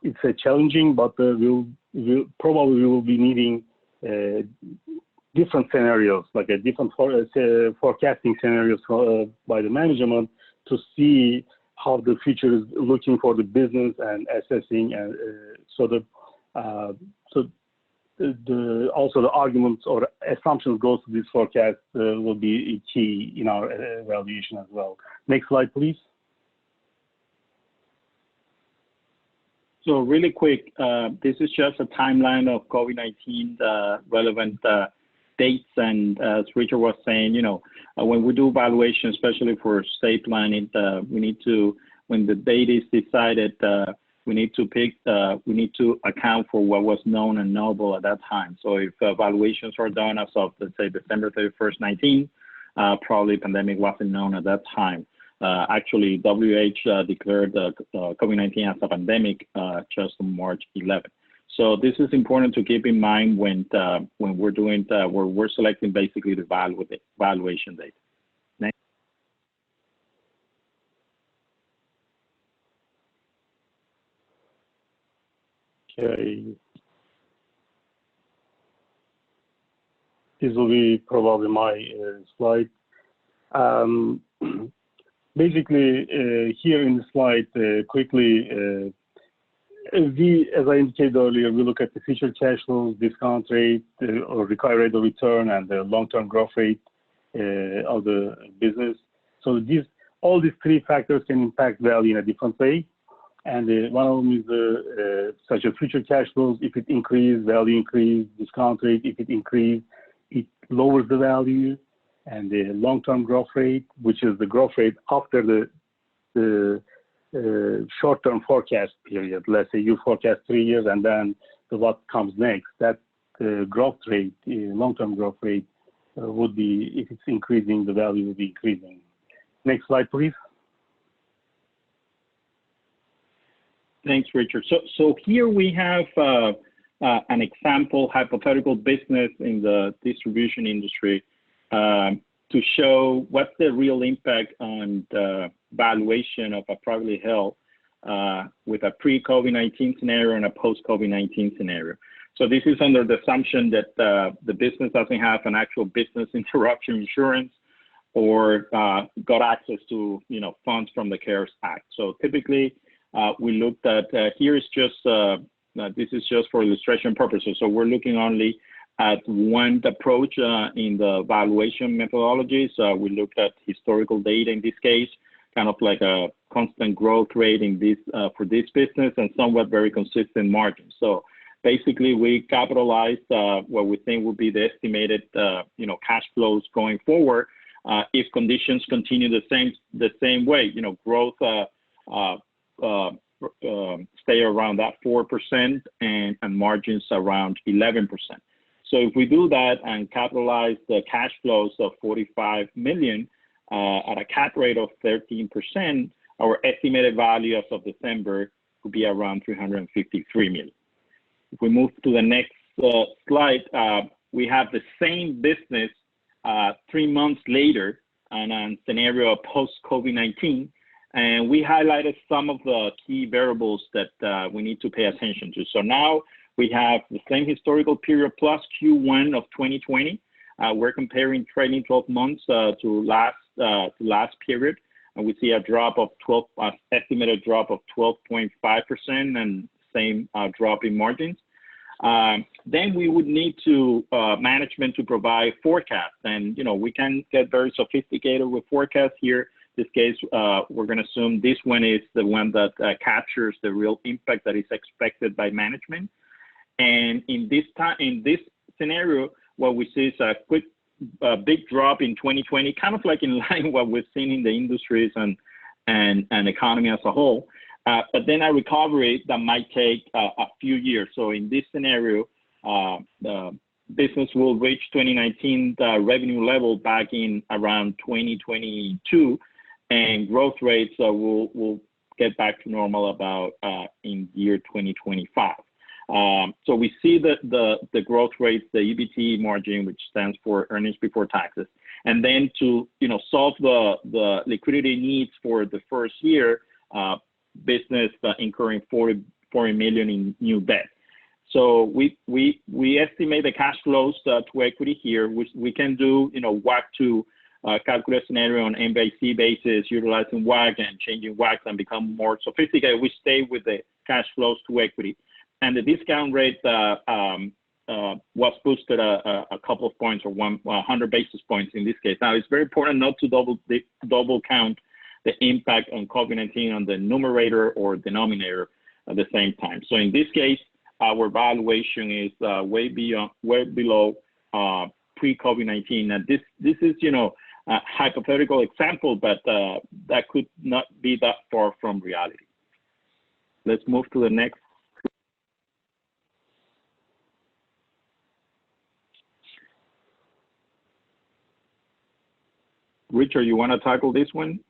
It's a challenging, but we'll be needing different scenarios, like a different forecasting scenarios by the management to see how the future is looking for the business and assessing. Also the arguments or assumptions goes to this forecast will be key in our evaluation as well. Next slide, please. So really quick, this is just a timeline of COVID-19, relevant dates, and as Richard was saying, when we do valuation, especially for estate planning, we need to, when the date is decided, we need to account for what was known and knowable at that time. So if valuations are done as of, let's say, December 31st, 19, probably pandemic wasn't known at that time. Actually, WH declared COVID-19 as a pandemic just on March 11th. So this is important to keep in mind when we're doing where we're selecting basically the valuation date. Next. Okay. This will be probably my slide. Basically, here in the slide, quickly, as I indicated earlier, we look at the future cash flows, discount rate, or required rate of return, and the long-term growth rate of the business. So all these three factors can impact value in a different way. And one of them is such as future cash flows. If it increases, value increase. Discount rate, if it increases, it lowers the value. And the long-term growth rate, which is the growth rate after the short-term forecast period. Let's say you forecast 3 years, and then what comes next. That growth rate, long-term growth rate, would be, if it's increasing, the value will be increasing. Next slide, please. Thanks, Richard. So here we have an example hypothetical business in the distribution industry to show what's the real impact on the valuation of a privately held with a pre-COVID-19 scenario and a post-COVID-19 scenario. So this is under the assumption that the business doesn't have an actual business interruption insurance or got access to funds from the CARES Act. So typically, we looked at here is just this is just for illustration purposes. So we're looking only at one approach in the valuation methodologies. We looked at historical data in this case, kind of like a constant growth rate in this for this business, and somewhat very consistent margins. So basically, we capitalized what we think would be the estimated cash flows going forward if conditions continue the same way. Growth stay around that 4% and margins around 11%. So if we do that and capitalize the cash flows of 45 million at a cap rate of 13%, our estimated value as of December would be around 353 million. If we move to the next slide, we have the same business 3 months later and a scenario of post-COVID-19. And we highlighted some of the key variables that we need to pay attention to. So now we have the same historical period plus Q1 of 2020. We're comparing trailing 12 months to last period, and we see a drop of estimated drop of 12.5% and same drop in margins. Then we would need to management to provide forecasts, and we can get very sophisticated with forecasts here. This case, we're going to assume this one is the one that captures the real impact that is expected by management. And in this scenario, what we see is a quick, big drop in 2020, kind of like in line with what we've seen in the industries and economy as a whole. But then a recovery that might take a few years. So in this scenario, the business will reach 2019 revenue level back in around 2022. And growth rates will get back to normal about in year 2025. So we see the growth rates, the EBT margin, which stands for earnings before taxes, and then to solve the liquidity needs for the first year, business incurring 40 million in new debt. So we estimate the cash flows to equity here, which we can do WACC to calculate scenario on MBC basis, utilizing WACC and changing WACC and become more sophisticated. We stay with the cash flows to equity, and the discount rate was boosted a couple of points or 100 basis points in this case. Now it's very important not to double count the impact on COVID-19 on the numerator or denominator. at the same time. So in this case, our valuation is way below pre-COVID-19. And this is, a hypothetical example, but that could not be that far from reality. Let's move to the next. Richard, you want to tackle this one?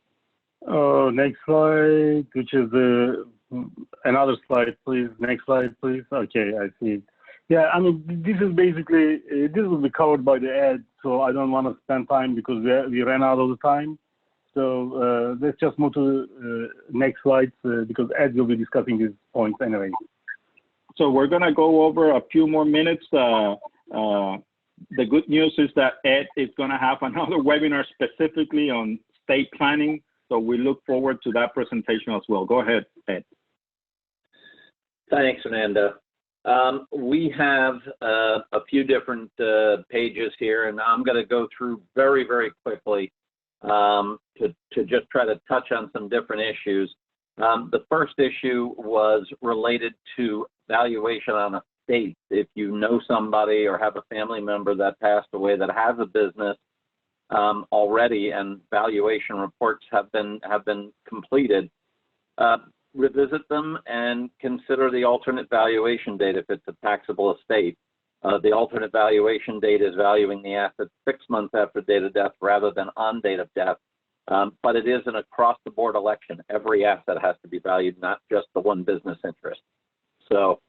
Next slide, which is another slide, please. Next slide, please. Okay, I see it. Yeah, I mean, this is basically, this will be covered by the ad, so I don't want to spend time because we ran out of the time. So let's just move to next slide because Ed will be discussing these points anyway. So we're going to go over a few more minutes. The good news is that Ed is going to have another webinar specifically on estate planning. So we look forward to that presentation as well. Go ahead, Ed. Thanks, Fernando. We have a few different pages here, and I'm going to go through very, very quickly to just try to touch on some different issues. The first issue was related to valuation on estate. If you know somebody or have a family member that passed away that has a business already and valuation reports have been completed, revisit them and consider the alternate valuation date if it's a taxable estate. The alternate valuation date is valuing the asset 6 months after date of death rather than on date of death, but it is an across-the-board election. Every asset has to be valued, not just the one business interest. So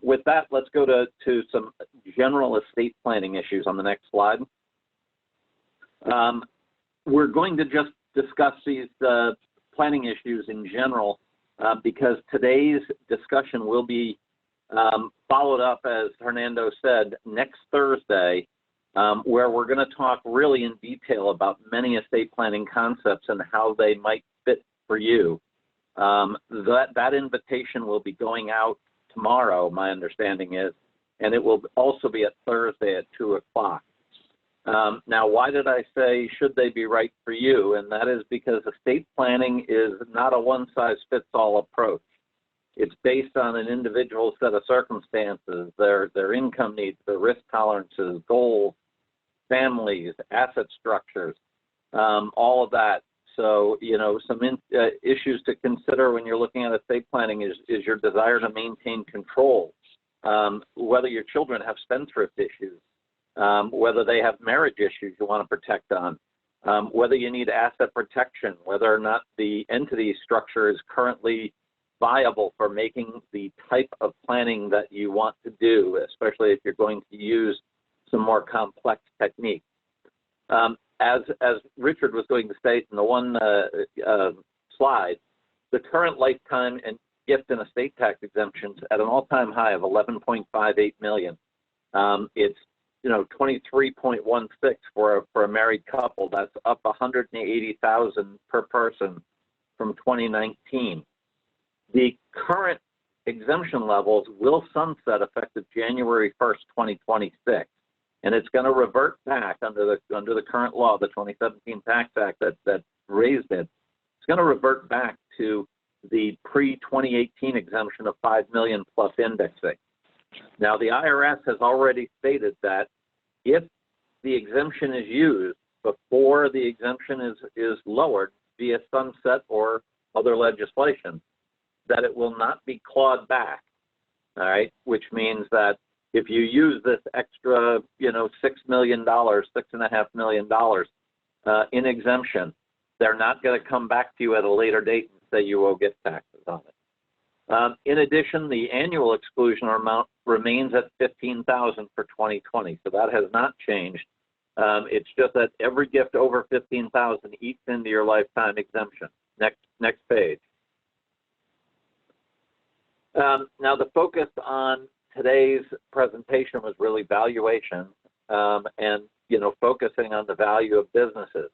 with that, let's go to some general estate planning issues on the next slide. We're going to just discuss these planning issues in general because today's discussion will be followed up, as Hernando said, next Thursday, where we're going to talk really in detail about many estate planning concepts and how they might fit for you. That invitation will be going out tomorrow, my understanding is, and it will also be at Thursday at 2 o'clock. Now, why did I say should they be right for you? And that is because estate planning is not a one-size-fits-all approach. It's based on an individual set of circumstances, their income needs, their risk tolerances, goals, families, asset structures, all of that. So, some issues to consider when you're looking at estate planning is your desire to maintain control, whether your children have spendthrift issues, whether they have marriage issues you want to protect on, whether you need asset protection, whether or not the entity structure is currently viable for making the type of planning that you want to do, especially if you're going to use some more complex techniques. As Richard was going to state in the one slide, the current lifetime and gift and estate tax exemptions at an all-time high of 11.58 million. It's 23.16 for a married couple. That's up 180,000 per person from 2019. The current exemption levels will sunset effective January 1st, 2026, and it's going to revert back under the current law, the 2017 Tax Act that raised it. It's going to revert back to the pre-2018 exemption of 5 million plus indexing. Now, the IRS has already stated that if the exemption is used before the exemption is lowered via sunset or other legislation, that it will not be clawed back, all right? Which means that if you use this extra, $6 million, $6.5 million in exemption, they're not going to come back to you at a later date and say you owe gift taxes on it. In addition, the annual exclusion amount remains at $15,000 for 2020, so that has not changed. It's just that every gift over $15,000 eats into your lifetime exemption. Next page. Now, the focus on today's presentation was really valuation and, focusing on the value of businesses.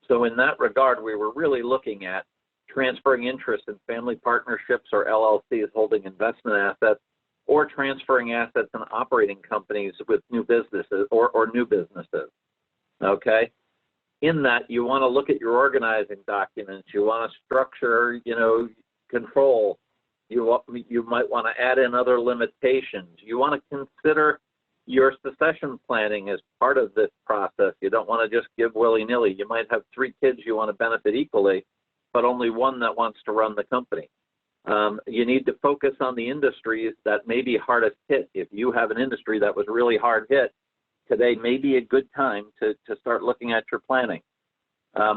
So in that regard, we were really looking at transferring interest in family partnerships or LLCs holding investment assets, or transferring assets in operating companies with new businesses or new businesses, okay? In that, you want to look at your organizing documents. You want to structure, control You might want to add in other limitations. You want to consider your succession planning as part of this process. You don't want to just give willy-nilly. You might have 3 kids you want to benefit equally, but only one that wants to run the company. You need to focus on the industries that may be hardest hit. If you have an industry that was really hard hit, today may be a good time to start looking at your planning.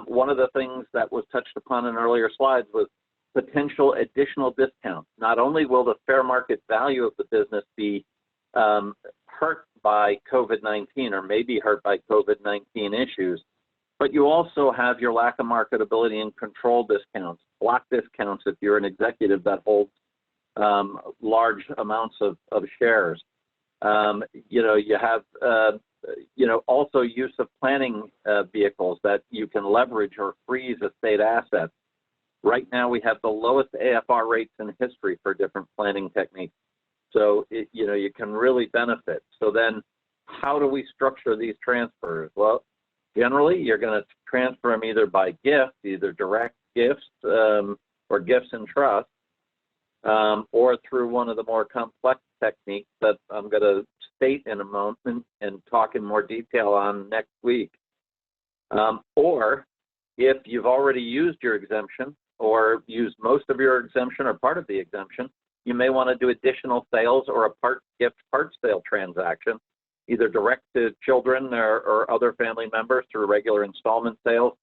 One of the things that was touched upon in earlier slides was potential additional discounts. Not only will the fair market value of the business be hurt by COVID-19 or may be hurt by COVID-19 issues, but you also have your lack of marketability and control discounts, block discounts if you're an executive that holds large amounts of shares. You have also use of planning vehicles that you can leverage or freeze estate assets. Right now, we have the lowest AFR rates in history for different planning techniques. So, you can really benefit. So then how do we structure these transfers? Well, generally, you're going to transfer them either by gift, either direct gifts or gifts in trust, or through one of the more complex techniques that I'm going to state in a moment and talk in more detail on next week. Or if you've already used your exemption or used most of your exemption or part of the exemption, you may want to do additional sales or a part gift, part sale transaction, either direct to children or other family members through regular installment sales,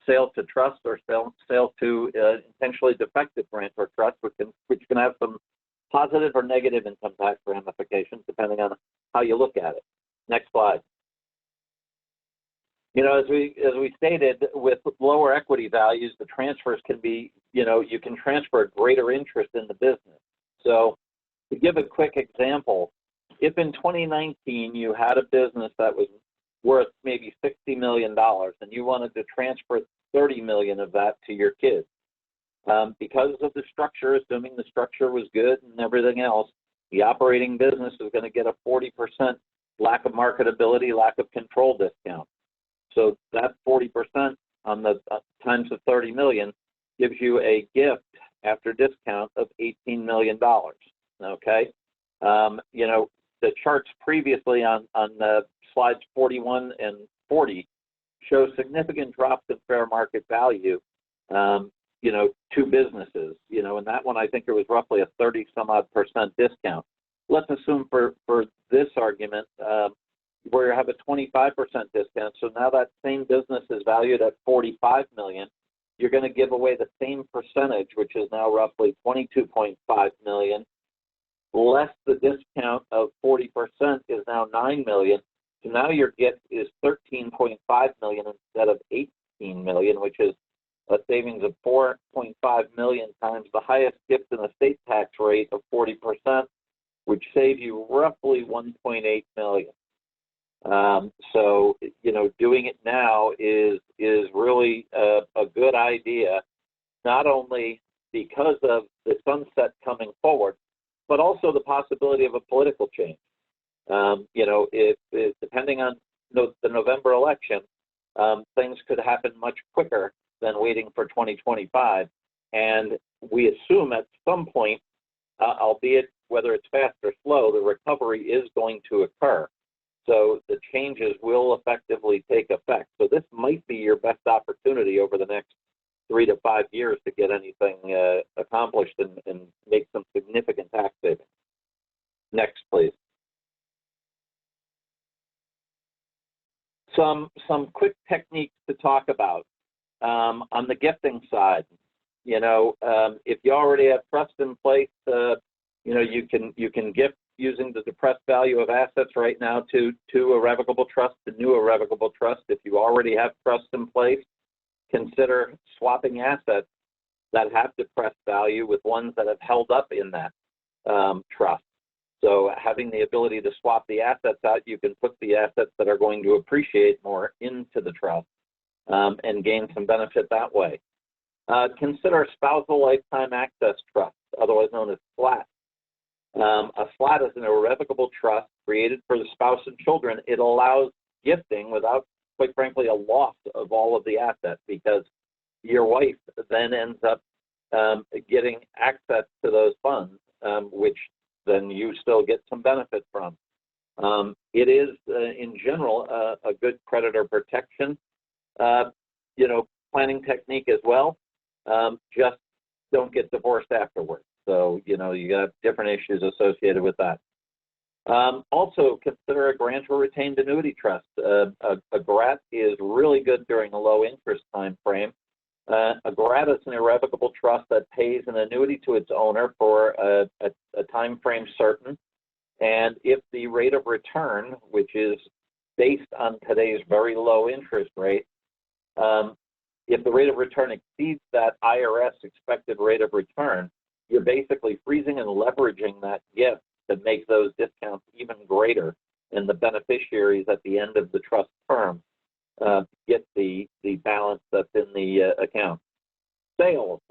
sales to trust, or sales to intentionally defective grant or trust, which can have some positive or negative income tax ramifications depending on how you look at it. Next slide. As we stated, with lower equity values, the transfers can be, you can transfer greater interest in the business. So to give a quick example, if in 2019 you had a business that was worth maybe $60 million and you wanted to transfer 30 million of that to your kids, because of the structure, assuming the structure was good and everything else, the operating business is going to get a 40% lack of marketability, lack of control discount. So that 40% on the times the 30 million gives you a gift after discount of $18 million. Okay, the charts previously on slides 41 and 40 show significant drops in fair market value. To businesses, and that one I think it was roughly a 30-some-odd% discount. Let's assume for this argument where you have a 25% discount. So now that same business is valued at 45 million. You're going to give away the same percentage, which is now roughly 22.5 million, less the discount of 40% is now 9 million. So now your gift is 13.5 million instead of 18 million, which is a savings of 4.5 million times the highest gift in the state tax rate of 40%, which saves you roughly 1.8 million. So, doing it now is really a good idea, not only because of the sunset coming forward, but also the possibility of a political change. If depending on the November election, things could happen much quicker than waiting for 2025. And we assume at some point, albeit whether it's fast or slow, the recovery is going to occur. So the changes will effectively take effect. So this might be your best opportunity over the next 3 to 5 years to get anything accomplished and make some significant tax savings. Next, please. Some quick techniques to talk about on the gifting side. If you already have trust in place, you can gift using the depressed value of assets right now to irrevocable trust, to new irrevocable trust. If you already have trust in place, consider swapping assets that have depressed value with ones that have held up in that trust. So having the ability to swap the assets out, you can put the assets that are going to appreciate more into the trust and gain some benefit that way. Consider spousal lifetime access trust, otherwise known as SLAT. A SLAT is an irrevocable trust created for the spouse and children. It allows gifting without, quite frankly, a loss of all of the assets, because your wife then ends up getting access to those funds, which then you still get some benefit from. It is, in general, a good creditor protection, planning technique as well. Just don't get divorced afterwards. So, you got different issues associated with that. Also, consider a grant or retained annuity trust. A GRAT is really good during a low interest time frame. A GRAT is an irrevocable trust that pays an annuity to its owner for a time frame certain. And if the rate of return, which is based on today's very low interest rate, if the rate of return exceeds that IRS expected rate of return, you're basically freezing and leveraging that gift to make those discounts even greater, and the beneficiaries at the end of the trust term get the balance that's in the account. Sales,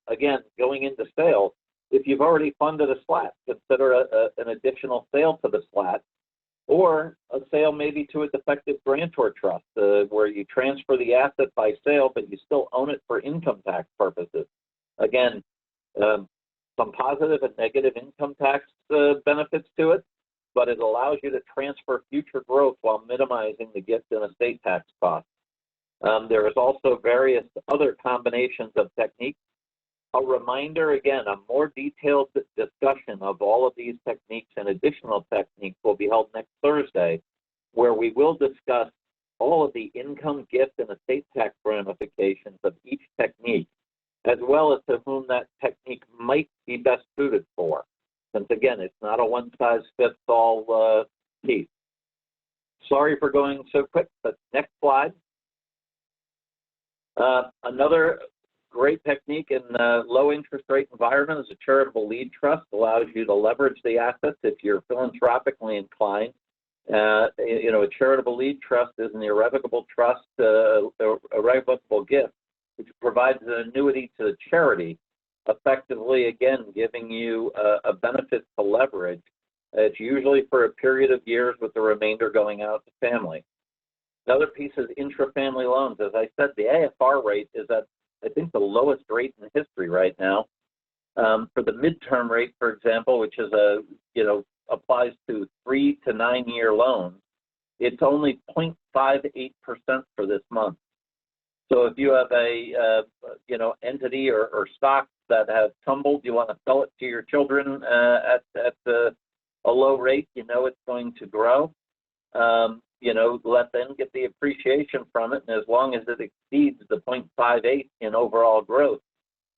again, going into sales, if you've already funded a SLAT, consider an additional sale to the SLAT, or a sale maybe to a defective grantor trust, where you transfer the asset by sale, but you still own it for income tax purposes. Again, some positive and negative income tax benefits to it, but it allows you to transfer future growth while minimizing the gift and estate tax costs. There is also various other combinations of techniques. A reminder, again, a more detailed discussion of all of these techniques and additional techniques will be held next Thursday, where we will discuss all of the income, gift, and estate tax ramifications of each technique, as well as to whom that technique might be best suited for. Since, again, it's not a one-size-fits-all piece. Sorry for going so quick, but next slide. Another great technique in a low interest rate environment is a charitable lead trust. Allows you to leverage the assets if you're philanthropically inclined. A charitable lead trust is an irrevocable trust, irrevocable gift, which provides an annuity to the charity, effectively, again, giving you a benefit to leverage. It's usually for a period of years with the remainder going out to family. Another piece is intra-family loans. As I said, the AFR rate is at, I think, the lowest rate in history right now. For the midterm rate, for example, which is applies to 3 to 9 year loans, it's only 0.58% for this month. So if you have a entity or stock that have tumbled, you want to sell it to your children at a low rate, it's going to grow. Let them get the appreciation from it, and as long as it exceeds the 0.58 in overall growth,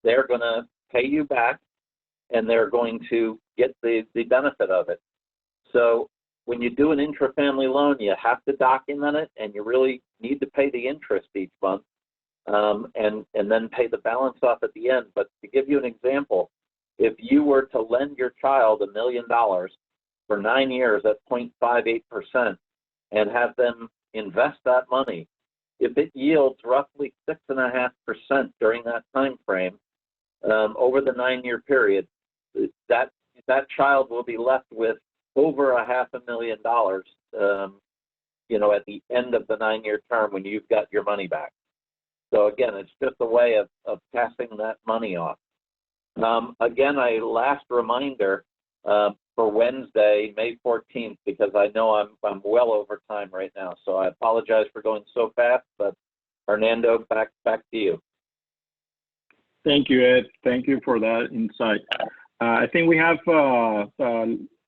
they're going to pay you back, and they're going to get the benefit of it. So when you do an intra-family loan, you have to document it, and you really need to pay the interest each month, and then pay the balance off at the end. But to give you an example, if you were to lend your child $1 million for 9 years at 0.58% and have them invest that money, if it yields roughly 6.5% during that time frame, over the 9 year period, that child will be left with over $500,000, at the end of the 9 year term when you've got your money back. So again, it's just a way of passing that money off. Again, a last reminder for Wednesday, May 14th, because I know I'm well over time right now. So I apologize for going so fast, but Hernando, back to you. Thank you, Ed. Thank you for that insight. I think we have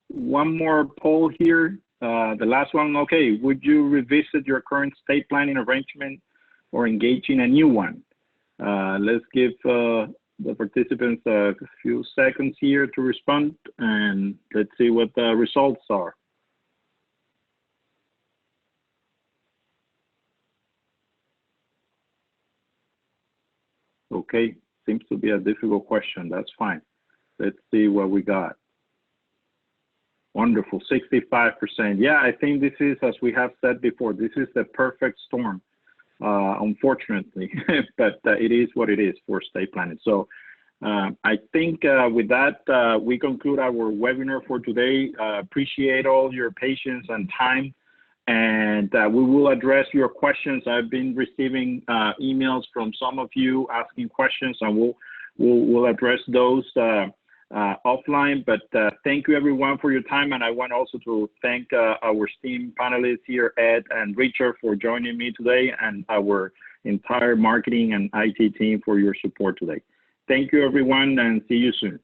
one more poll here. The last one, okay, would you revisit your current estate planning arrangement or engage in a new one? Let's give the participants a few seconds here to respond, and let's see what the results are. Okay, seems to be a difficult question. That's fine. Let's see what we got. Wonderful, 65%. Yeah, I think this is, as we have said before, this is the perfect storm, unfortunately, but it is what it is for estate planning. So I think with that, we conclude our webinar for today. Appreciate all your patience and time, and we will address your questions. I've been receiving emails from some of you asking questions, and we'll we'll address those offline. But thank you everyone for your time, and I want also to thank our esteemed panelists here, Ed and Richard, for joining me today, and our entire marketing and IT team for your support today. Thank you everyone, and see you soon.